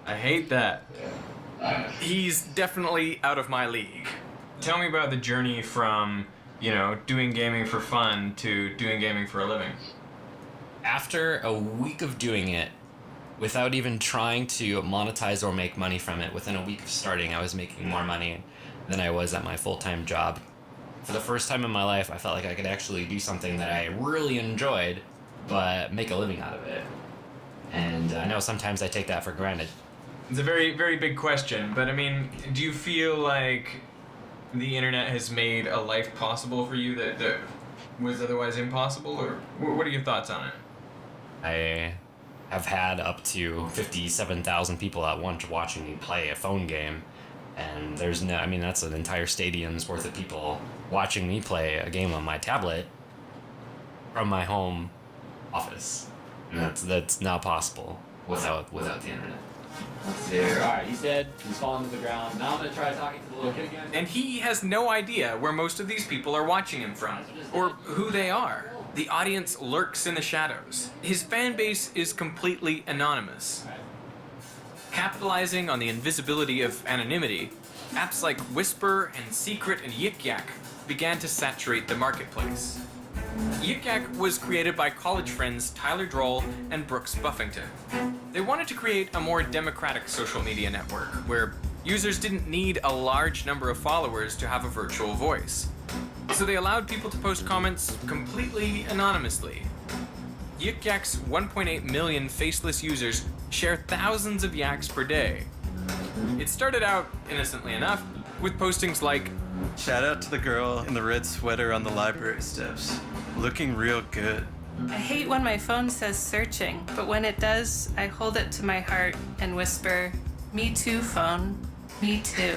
I hate that. He's definitely out of my league. Tell me about the journey from, doing gaming for fun to doing gaming for a living. After a week of doing it, without even trying to monetize or make money from it, within a week of starting, I was making more money than I was at my full-time job. For the first time in my life, I felt like I could actually do something that I really enjoyed, but make a living out of it. And I know sometimes I take that for granted. It's a very, very big question, but I mean, do you feel like the internet has made a life possible for you that was otherwise impossible, or what are your thoughts on it? I have had up to 57,000 people at once watching me play a phone game. And that's an entire stadium's worth of people watching me play a game on my tablet from my home office. And that's not possible without the internet. Alright, he's dead. He's fallen to the ground. Now I'm gonna try talking to the little kid again. And he has no idea where most of these people are watching him from, or who they are. The audience lurks in the shadows. His fan base is completely anonymous. Capitalizing on the invisibility of anonymity, apps like Whisper and Secret and Yik Yak began to saturate the marketplace. Yik Yak was created by college friends Tyler Droll and Brooks Buffington. They wanted to create a more democratic social media network where users didn't need a large number of followers to have a virtual voice. So they allowed people to post comments completely anonymously. Yik Yak's 1.8 million faceless users share thousands of yaks per day. It started out, innocently enough, with postings like, "Shout out to the girl in the red sweater on the library steps. Looking real good." I hate when my phone says searching, but when it does, I hold it to my heart and whisper, "Me too, phone. Me too."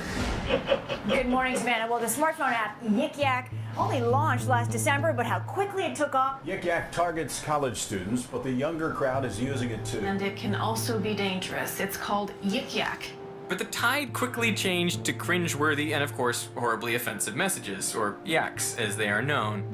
Good morning, Savannah. Well, the smartphone app Yik Yak only launched last December, but how quickly it took off. Yik Yak targets college students, but the younger crowd is using it too. And it can also be dangerous. It's called Yik Yak. but the tide quickly changed to cringeworthy and, of course, horribly offensive messages, or yaks as they are known.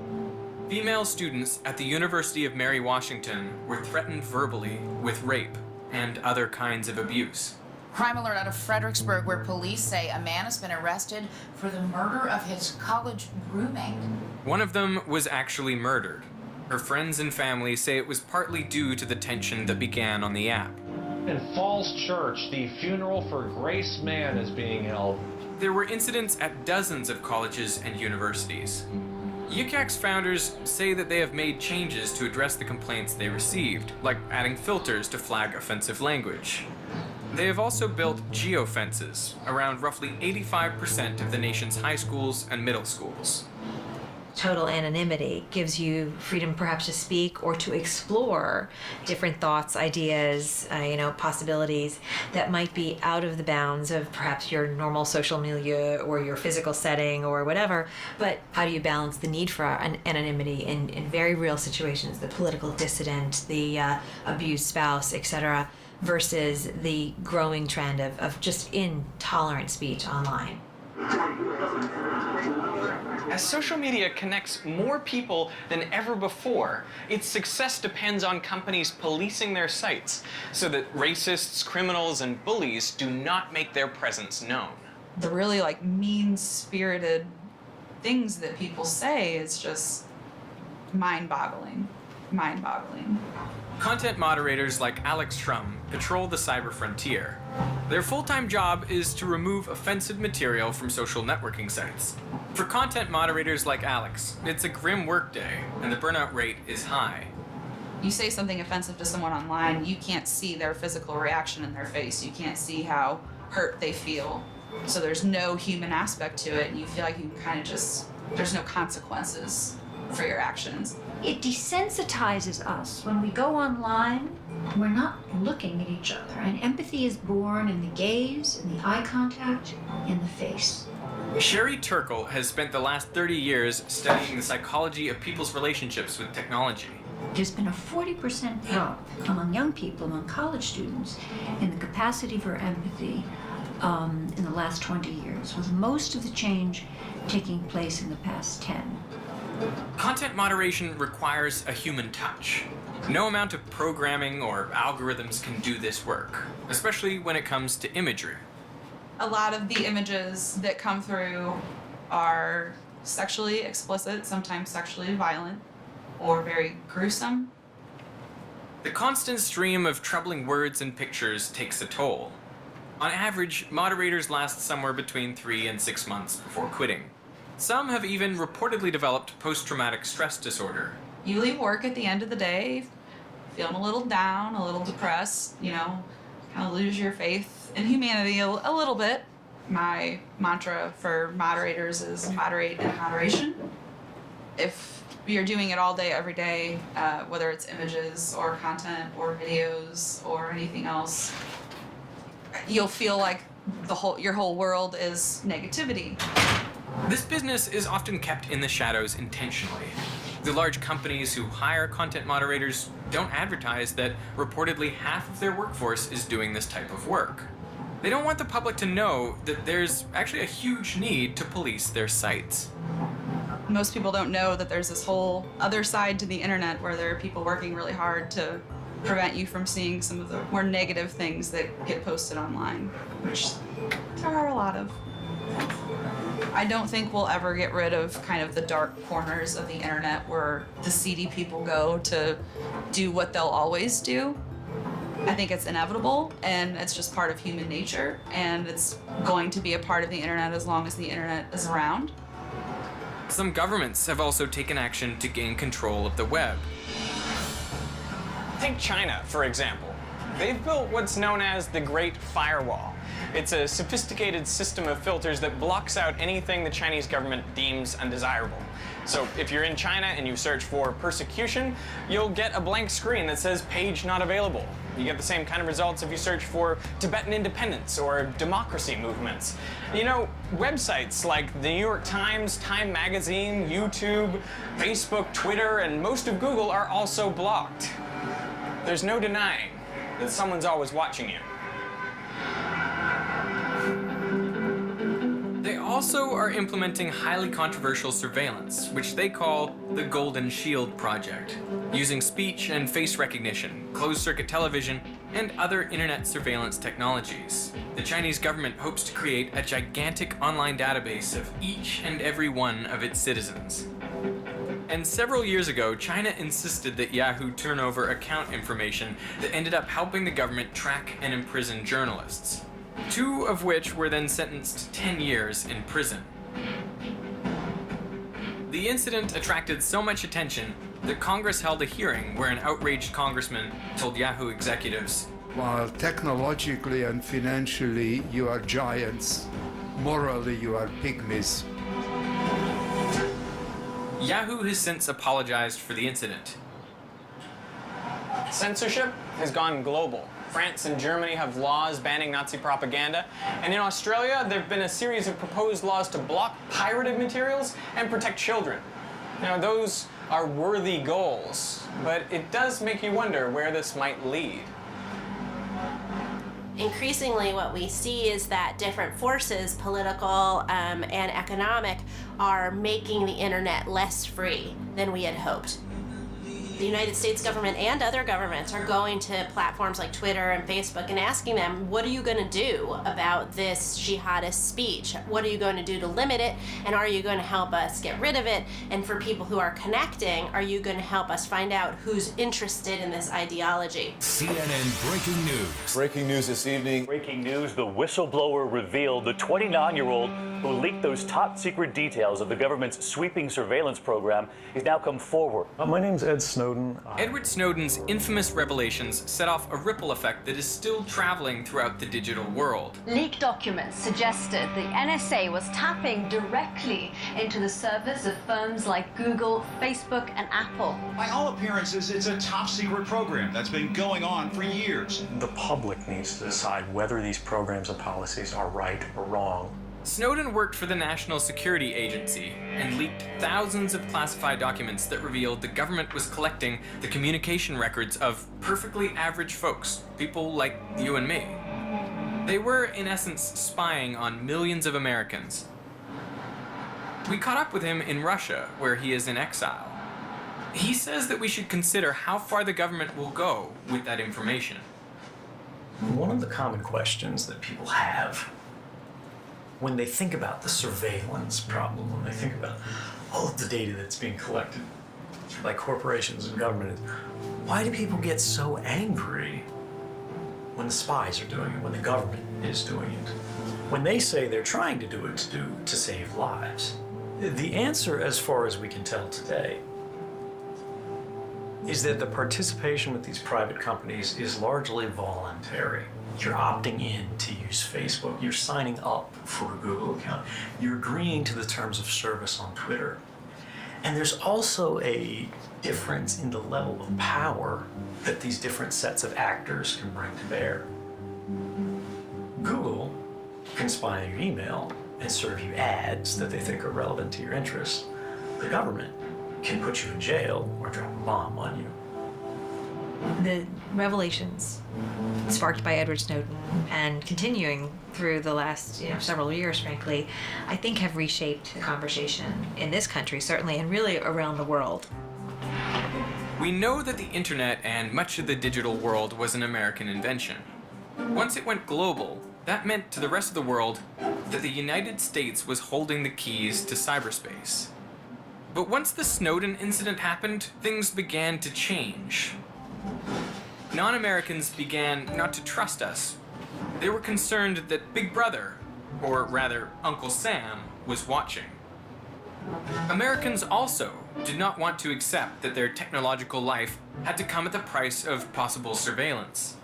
Female students at the University of Mary Washington were threatened verbally with rape and other kinds of abuse. Crime alert out of Fredericksburg, where police say a man has been arrested for the murder of his college roommate. One of them was actually murdered. Her friends and family say it was partly due to the tension that began on the app. In Falls Church, the funeral for Grace Mann is being held. There were incidents at dozens of colleges and universities. Yik Yak's founders say that they have made changes to address the complaints they received, like adding filters to flag offensive language. They have also built geofences around roughly 85% of the nation's high schools and middle schools. Total anonymity gives you freedom perhaps to speak or to explore different thoughts, ideas, possibilities that might be out of the bounds of perhaps your normal social milieu or your physical setting or whatever. But how do you balance the need for anonymity in very real situations, the political dissident, the abused spouse, etc., versus the growing trend of just intolerant speech online? As social media connects more people than ever before, its success depends on companies policing their sites so that racists, criminals, and bullies do not make their presence known. The really mean-spirited things that people say is just mind-boggling. Content moderators like Alex Shrum patrol the cyber frontier. Their full-time job is to remove offensive material from social networking sites. For content moderators like Alex, it's a grim workday, and the burnout rate is high. You say something offensive to someone online, you can't see their physical reaction in their face. You can't see how hurt they feel. So there's no human aspect to it, and you feel like you kind of just, there's no consequences for your actions. It desensitizes us. When we go online, we're not looking at each other. And empathy is born in the gaze, in the eye contact, in the face. Sherry Turkle has spent the last 30 years studying the psychology of people's relationships with technology. There's been a 40% drop among young people, among college students, in the capacity for empathy in the last 20 years, with most of the change taking place in the past 10. Content moderation requires a human touch. No amount of programming or algorithms can do this work, especially when it comes to imagery. A lot of the images that come through are sexually explicit, sometimes sexually violent, or very gruesome. The constant stream of troubling words and pictures takes a toll. On average, moderators last somewhere between 3 and 6 months before quitting. Some have even reportedly developed post-traumatic stress disorder. You leave work at the end of the day feeling a little down, a little depressed, kind of lose your faith in humanity a little bit. My mantra for moderators is moderate in moderation. If you're doing it all day, every day, whether it's images or content or videos or anything else, you'll feel like your whole world is negativity. This business is often kept in the shadows intentionally. The large companies who hire content moderators don't advertise that reportedly half of their workforce is doing this type of work. They don't want the public to know that there's actually a huge need to police their sites. Most people don't know that there's this whole other side to the internet where there are people working really hard to prevent you from seeing some of the more negative things that get posted online, which there are a lot of. I don't think we'll ever get rid of kind of the dark corners of the internet where the seedy people go to do what they'll always do. I think it's inevitable, and it's just part of human nature, and it's going to be a part of the internet as long as the internet is around. Some governments have also taken action to gain control of the web. Take China, for example. They've built what's known as the Great Firewall. It's a sophisticated system of filters that blocks out anything the Chinese government deems undesirable. So if you're in China and you search for persecution, you'll get a blank screen that says page not available. You get the same kind of results if you search for Tibetan independence or democracy movements. Websites like the New York Times, Time Magazine, YouTube, Facebook, Twitter, and most of Google are also blocked. There's no denying that someone's always watching you. They also are implementing highly controversial surveillance, which they call the Golden Shield Project, using speech and face recognition, closed-circuit television, and other internet surveillance technologies. The Chinese government hopes to create a gigantic online database of each and every one of its citizens. And several years ago, China insisted that Yahoo turn over account information that ended up helping the government track and imprison journalists. 2 of which were then sentenced to 10 years in prison. The incident attracted so much attention that Congress held a hearing where an outraged congressman told Yahoo executives, While technologically and financially you are giants, morally you are pygmies. Yahoo has since apologized for the incident. Censorship has gone global. France and Germany have laws banning Nazi propaganda, and in Australia there have been a series of proposed laws to block pirated materials and protect children. Now those are worthy goals, but it does make you wonder where this might lead. Increasingly what we see is that different forces, political and economic, are making the internet less free than we had hoped. The United States government and other governments are going to platforms like Twitter and Facebook and asking them, what are you going to do about this jihadist speech? What are you going to do to limit it? And are you going to help us get rid of it? And for people who are connecting, are you going to help us find out who's interested in this ideology? CNN breaking news. Breaking news this evening. Breaking news, the whistleblower revealed the 29-year-old who leaked those top secret details of the government's sweeping surveillance program has now come forward. My name's Ed Snowden. Edward Snowden's infamous revelations set off a ripple effect that is still traveling throughout the digital world. Leaked documents suggested the NSA was tapping directly into the servers of firms like Google, Facebook, and Apple. By all appearances, it's a top secret program that's been going on for years. The public needs to decide whether these programs and policies are right or wrong. Snowden worked for the National Security Agency and leaked thousands of classified documents that revealed the government was collecting the communication records of perfectly average folks, people like you and me. They were, in essence, spying on millions of Americans. We caught up with him in Russia, where he is in exile. He says that we should consider how far the government will go with that information. One of the common questions that people have when they think about the surveillance problem, when they think about all of the data that's being collected by corporations and government, is why do people get so angry when the spies are doing it, when the government is doing it? When they say they're trying to do it to save lives. The answer, as far as we can tell today, is that the participation with these private companies is largely voluntary. You're opting in to use Facebook. You're signing up for a Google account. You're agreeing to the terms of service on Twitter. And there's also a difference in the level of power that these different sets of actors can bring to bear. Google can spy on your email and serve you ads that they think are relevant to your interests. The government can put you in jail or drop a bomb on you. The revelations sparked by Edward Snowden and continuing through the last several years, frankly, I think have reshaped the conversation in this country, certainly, and really around the world. We know that the internet and much of the digital world was an American invention. Once it went global, that meant to the rest of the world that the United States was holding the keys to cyberspace. But once the Snowden incident happened, things began to change. Non-Americans began not to trust us. They were concerned that Big Brother, or rather Uncle Sam, was watching. Americans also did not want to accept that their technological life had to come at the price of possible surveillance.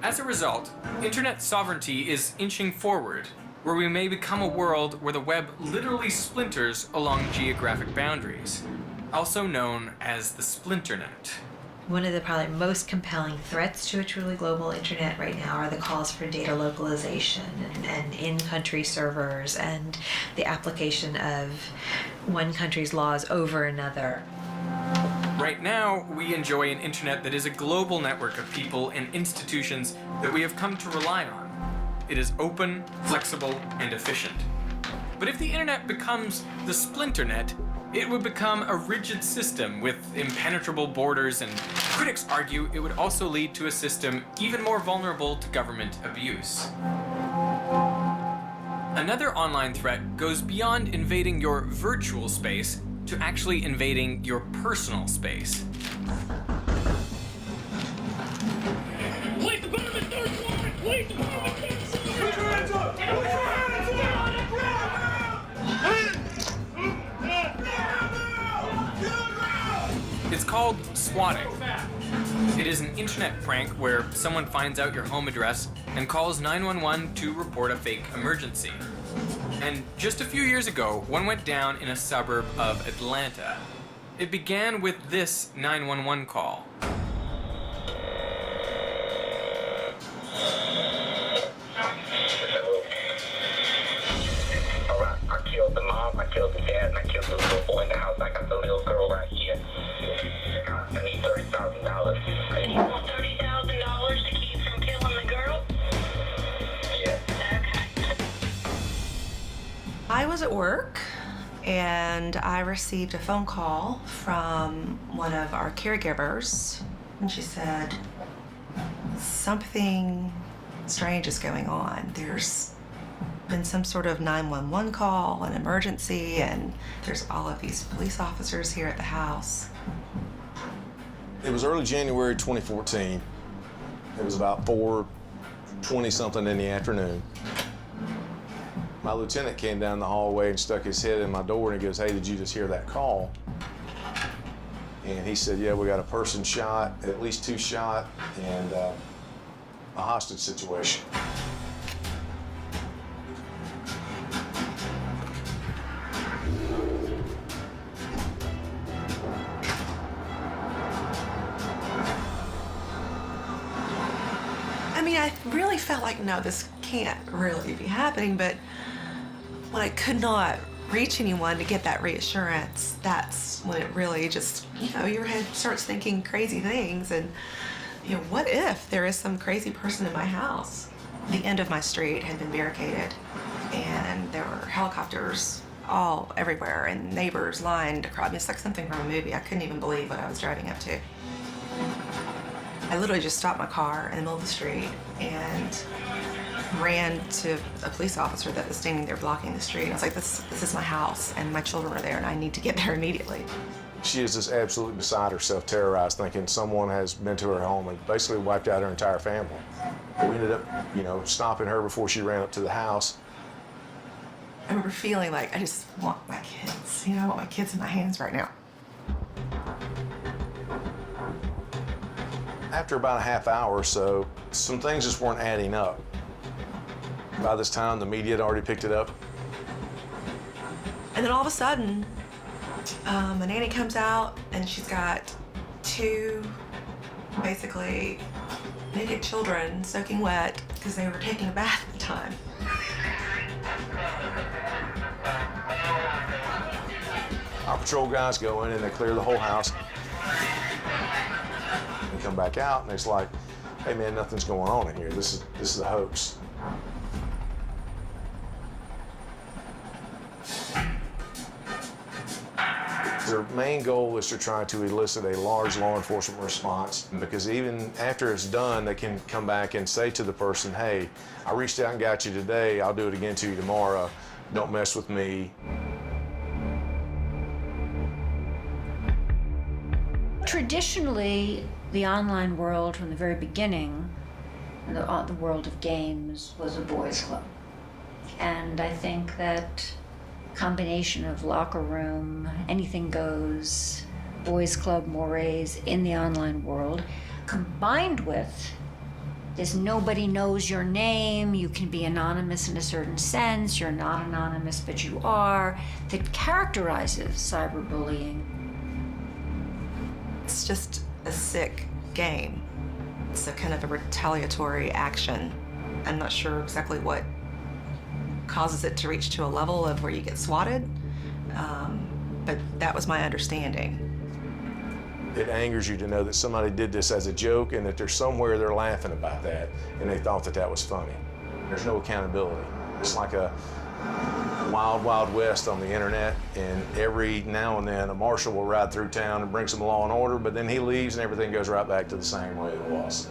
As a result, internet sovereignty is inching forward, where we may become a world where the web literally splinters along geographic boundaries, also known as the splinternet. One of the probably most compelling threats to a truly global internet right now are the calls for data localization and in-country servers and the application of one country's laws over another. Right now, we enjoy an internet that is a global network of people and institutions that we have come to rely on. It is open, flexible, and efficient. But if the internet becomes the splinternet, it would become a rigid system with impenetrable borders, and critics argue it would also lead to a system even more vulnerable to government abuse. Another online threat goes beyond invading your virtual space to actually invading your personal space. Wait, the government third warrant! Wait, the government third warrant! Put your hands up! Put your hands up! On the ground! It's called swatting. It is an internet prank where someone finds out your home address and calls 911 to report a fake emergency. And just a few years ago, one went down in a suburb of Atlanta. It began with this 911 call. I killed the mom, I killed the dad, and I killed the little boy in the house. I got the little girl right here. I need $30,000. You want $30,000 to keep from killing the girl? Yes. Okay. I was at work and I received a phone call from one of our caregivers, and she said, something strange is going on. There's been some sort of 911 call, an emergency, and there's all of these police officers here at the house. It was early January 2014. It was about 4:20 something in the afternoon. My lieutenant came down the hallway and stuck his head in my door and he goes, "Hey, did you just hear that call?" And he said, "Yeah, we got a person shot, at least 2 shot, and a hostage situation." I mean, I really felt like, no, this can't really be happening, but when I could not reach anyone to get that reassurance, that's when it really just, your head starts thinking crazy things. And, what if there is some crazy person in my house? The end of my street had been barricaded, and there were helicopters all everywhere, and neighbors lined across. It's like something from a movie. I couldn't even believe what I was driving up to. I literally just stopped my car in the middle of the street and ran to a police officer that was standing there blocking the street. I was like, this is my house, and my children are there, and I need to get there immediately. She is just absolutely beside herself, terrorized, thinking someone has been to her home and basically wiped out her entire family. We ended up, stopping her before she ran up to the house. I remember feeling like I just want my kids. I want my kids in my hands right now. After about a half hour or so, some things just weren't adding up. By this time, the media had already picked it up. And then all of a sudden, a nanny comes out and she's got 2 basically naked children soaking wet because they were taking a bath at the time. Our patrol guys go in and they clear the whole house. And come back out and it's like, "Hey man, nothing's going on in here. This is a hoax." Their main goal is to try to elicit a large law enforcement response, because even after it's done, they can come back and say to the person, "Hey, I reached out and got you today. I'll do it again to you tomorrow. Don't mess with me." Traditionally, the online world from the very beginning, the world of games, was a boys' club. And I think that combination of locker room, anything goes, boys' club mores in the online world, combined with this nobody knows your name, you can be anonymous in a certain sense, you're not anonymous but you are, that characterizes cyberbullying. It's just a sick game. It's a kind of a retaliatory action. I'm not sure exactly what causes it to reach to a level of where you get swatted, but that was my understanding. It angers you to know that somebody did this as a joke and that there's somewhere they're laughing about that and they thought that that was funny. There's no accountability. It's like a wild, wild west on the internet, and every now and then a marshal will ride through town and bring some law and order, but then he leaves and everything goes right back to the same way it was.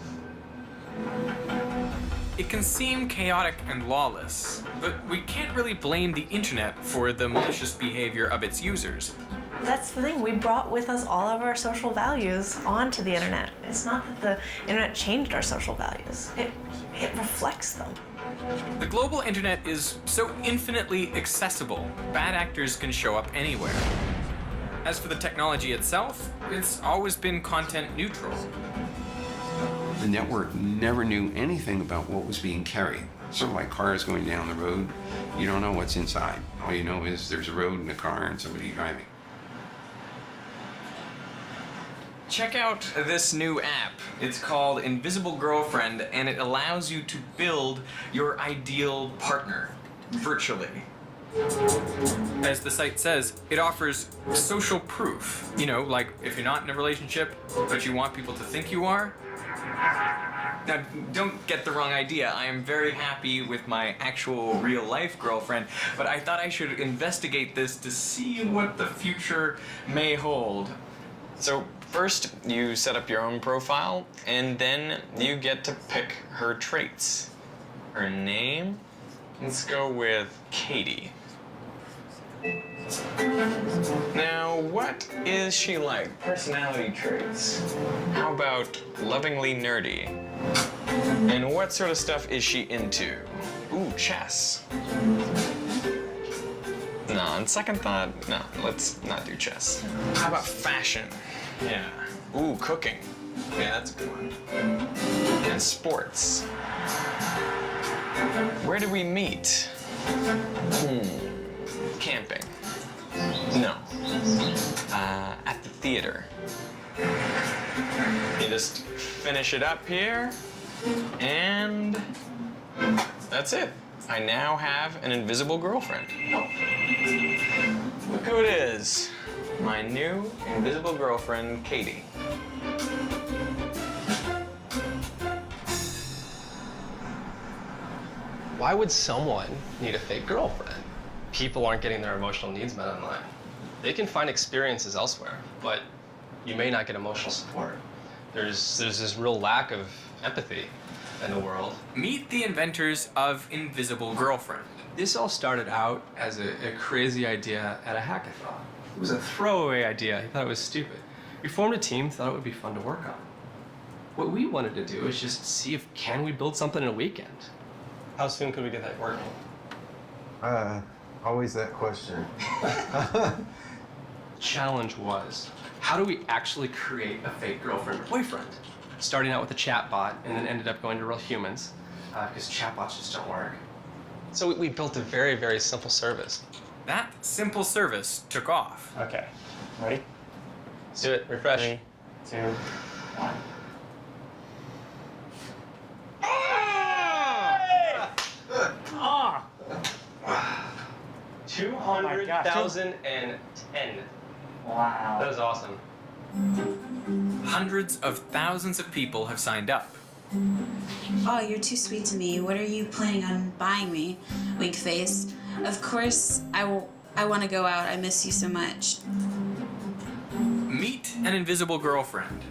It can seem chaotic and lawless, but we can't really blame the internet for the malicious behavior of its users. That's the thing, we brought with us all of our social values onto the internet. It's not that the internet changed our social values, it reflects them. The global internet is so infinitely accessible, bad actors can show up anywhere. As for the technology itself, it's always been content neutral. The network never knew anything about what was being carried. Sort of like cars going down the road, you don't know what's inside. All you know is there's a road and a car and somebody driving. Check out this new app. It's called Invisible Girlfriend, and it allows you to build your ideal partner virtually. As the site says, it offers social proof. You know, like if you're not in a relationship, but you want people to think you are. Now, don't get the wrong idea. I am very happy with my actual real-life girlfriend, but I thought I should investigate this to see what the future may hold. So first, you set up your own profile, and then you get to pick her traits. Her name? Let's go with Katie. Now, what is she like? Personality traits. How about lovingly nerdy? And what sort of stuff is she into? Ooh, chess. No, on second thought, no, let's not do chess. How about fashion? Yeah. Ooh, cooking. Yeah, that's a good one. And sports. Where do we meet? Camping. No. At the theater. You just finish it up here, and that's it. I now have an invisible girlfriend. Look who it is. My new invisible girlfriend, Katie. Why would someone need a fake girlfriend? People aren't getting their emotional needs met online. They can find experiences elsewhere, but you may not get emotional support. There's this real lack of empathy in the world. Meet the inventors of Invisible Girlfriend. This all started out as a crazy idea at a hackathon. It was a throwaway idea. He thought it was stupid. We formed a team, thought it would be fun to work on. What we wanted to do is just see if can we build something in a weekend. How soon could we get that working? Always that question. Challenge was, how do we actually create a fake girlfriend or boyfriend? Starting out with a chat bot and then ended up going to real humans because chatbots just don't work. So we built a very, very simple service. That simple service took off. Okay, ready? Let's do it, refresh. 3, 2, 1. Ah! 200,010. Wow. That was awesome. Hundreds of thousands of people have signed up. Oh, you're too sweet to me. What are you planning on buying me? Wink face. Of course, I want to go out. I miss you so much. Meet an invisible girlfriend.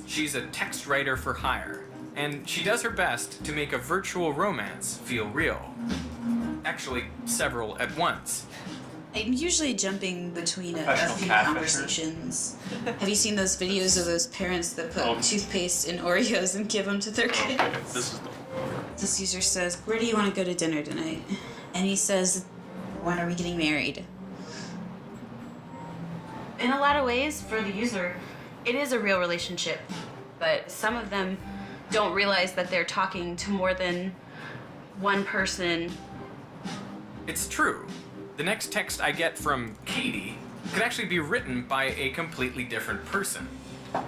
She's a text writer for hire, and she does her best to make a virtual romance feel real. Actually, several at once. I'm usually jumping between a few catfisher. conversations. Have you seen those videos of those parents that put toothpaste in Oreos and give them to their kids? This user says, "Where do you want to go to dinner tonight?" And he says, "When are we getting married?" In a lot of ways, for the user, it is a real relationship, but some of them don't realize that they're talking to more than one person. It's true. The next text I get from Katie could actually be written by a completely different person. I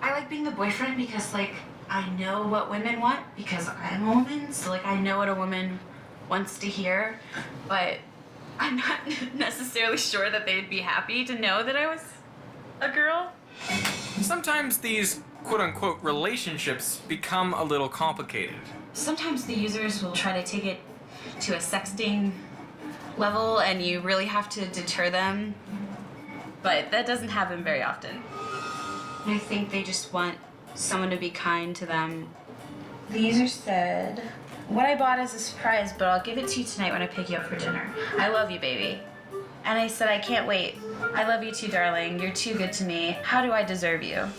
like being the boyfriend because, like, I know what women want because I'm a woman, so, like, I know what a woman wants to hear, but I'm not necessarily sure that they'd be happy to know that I was a girl. Sometimes these quote-unquote relationships become a little complicated. Sometimes the users will try to take it to a sexting level, and you really have to deter them, but that doesn't happen very often. I think they just want someone to be kind to them. The user said, "What I bought is a surprise, but I'll give it to you tonight when I pick you up for dinner. I love you, baby." And I said, "I can't wait. I love you too, darling. You're too good to me. How do I deserve you?"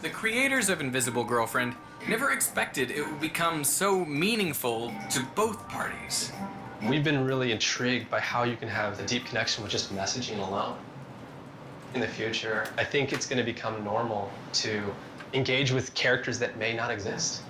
The creators of Invisible Girlfriend never expected it would become so meaningful to both parties. We've been really intrigued by how you can have the deep connection with just messaging alone. In the future, I think it's going to become normal to engage with characters that may not exist.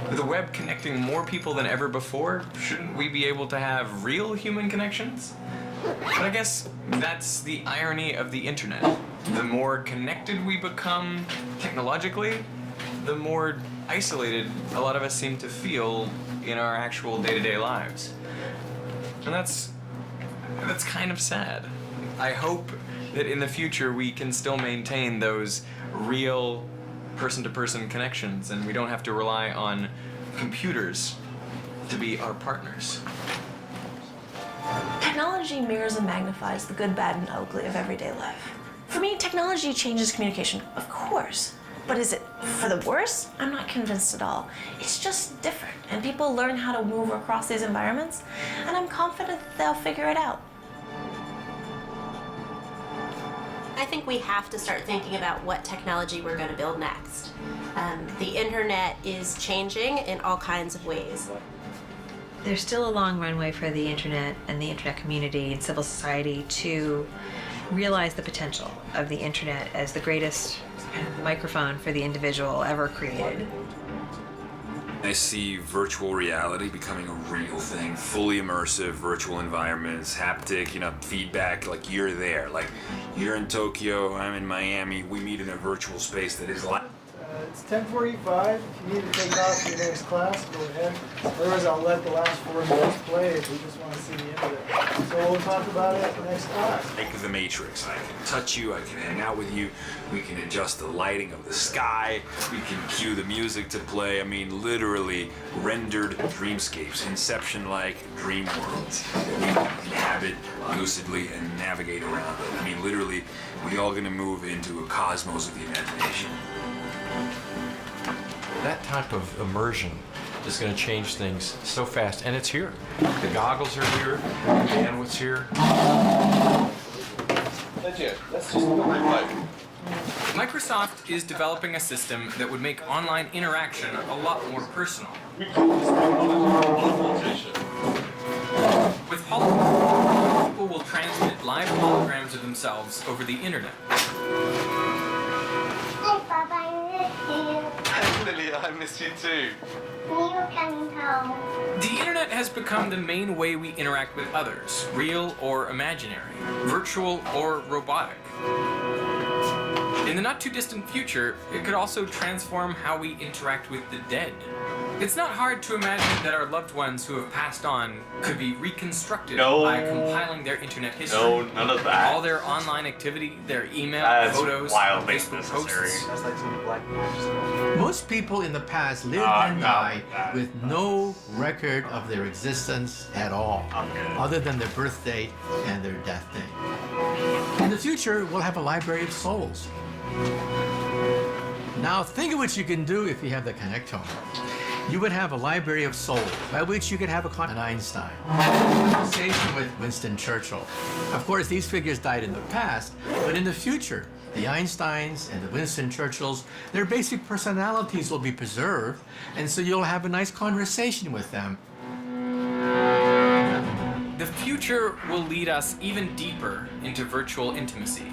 With the web connecting more people than ever before, shouldn't we be able to have real human connections? But I guess that's the irony of the internet. The more connected we become technologically, the more isolated a lot of us seem to feel in our actual day-to-day lives. And that's kind of sad. I hope that in the future we can still maintain those real person-to-person connections and we don't have to rely on computers to be our partners. Technology mirrors and magnifies the good, bad, and ugly of everyday life. For me, technology changes communication, of course. But is it for the worse? I'm not convinced at all. It's just different, and people learn how to move across these environments, and I'm confident that they'll figure it out. I think we have to start thinking about what technology we're going to build next. The internet is changing in all kinds of ways. There's still a long runway for the internet and the internet community and civil society to realize the potential of the internet as the greatest microphone for the individual ever created. I see virtual reality becoming a real thing, fully immersive virtual environments, haptic, feedback, like you're there. Like you're in Tokyo, I'm in Miami, we meet in a virtual space that is like. It's 10:45. If you need to take off to your next class, go ahead. Otherwise, I'll let the last 4 minutes play if we just want to see the end of it. So we'll talk about it at the next class. Like the Matrix, I can touch you, I can hang out with you, we can adjust the lighting of the sky, we can cue the music to play. I mean, literally rendered dreamscapes, Inception-like dream worlds that we can inhabit lucidly and navigate around. I mean, literally, we're all gonna move into a cosmos of the imagination. That type of immersion is going to change things so fast, and it's here. The goggles are here, the bandwidth's here. Legit. Let's just go my Microsoft is developing a system that would make online interaction a lot more personal. With holograms, people will transmit live holograms of themselves over the internet. Hi, Papa, I miss you. Lily, I miss you too. You can help. The internet has become the main way we interact with others, real or imaginary, virtual or robotic. In the not too distant future, it could also transform how we interact with the dead. It's not hard to imagine that our loved ones who have passed on could be reconstructed by compiling their internet history. No, none of that. All their online activity, their email, That's photos, wildly Facebook unnecessary. posts. Most people in the past lived and died with no record of their existence at all, other than their birth date and their death date. In the future, we'll have a library of souls. Now think of what you can do if you have the connectome. You would have a library of souls, by which you could have a conversation with Winston Churchill. Of course, these figures died in the past, but in the future, the Einsteins and the Winston Churchills, their basic personalities will be preserved, and so you'll have a nice conversation with them. The future will lead us even deeper into virtual intimacy,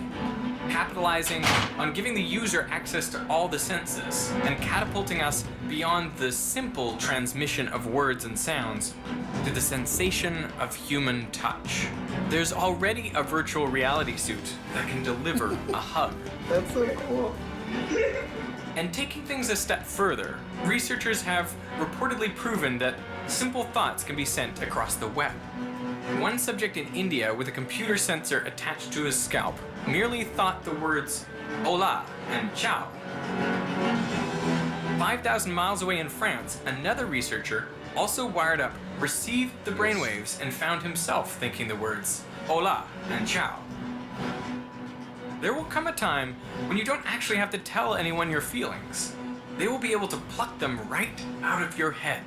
capitalizing on giving the user access to all the senses and catapulting us beyond the simple transmission of words and sounds to the sensation of human touch. There's already a virtual reality suit that can deliver a hug. That's so cool. And taking things a step further, researchers have reportedly proven that simple thoughts can be sent across the web. One subject in India with a computer sensor attached to his scalp merely thought the words hola and ciao. 5,000 miles away in France, another researcher, also wired up, received the brainwaves and found himself thinking the words hola and ciao. There will come a time when you don't actually have to tell anyone your feelings. They will be able to pluck them right out of your head.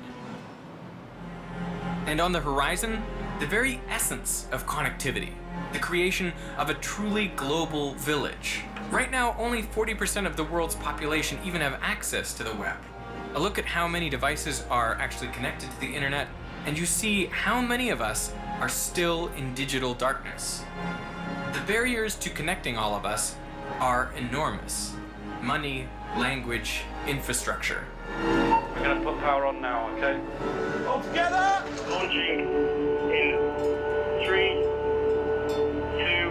And on the horizon, The very essence of connectivity, the creation of a truly global village. Right now, only 40% of the world's population even have access to the web. A look at how many devices are actually connected to the internet, and you see how many of us are still in digital darkness. The barriers to connecting all of us are enormous. Money, language, infrastructure. We're gonna put power on now, okay? All together! Launching in 3, 2,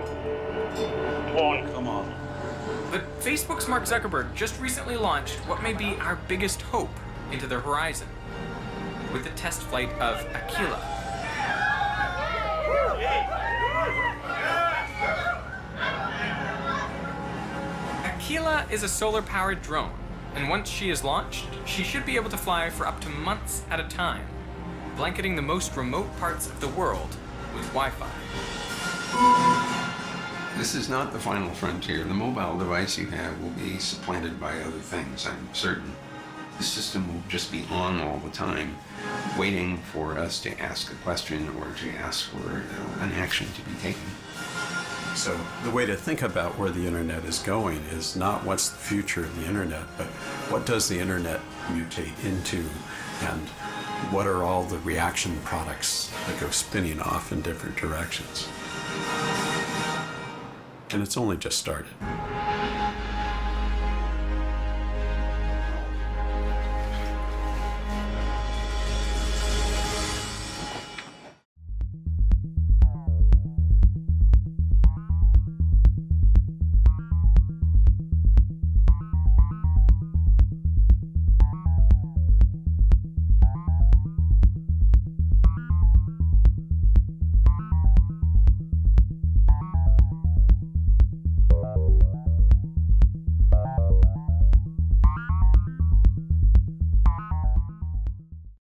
1. Come on. But Facebook's Mark Zuckerberg just recently launched what may be our biggest hope into the horizon, with the test flight of Aquila. Aquila is a solar-powered drone, and once she is launched, she should be able to fly for up to months at a time, blanketing the most remote parts of the world with Wi-Fi. This is not the final frontier. The mobile device you have will be supplanted by other things, I'm certain. The system will just be on all the time, waiting for us to ask a question or to ask for an action to be taken. So the way to think about where the internet is going is not what's the future of the internet, but what does the internet mutate into, and what are all the reaction products that go spinning off in different directions. And it's only just started.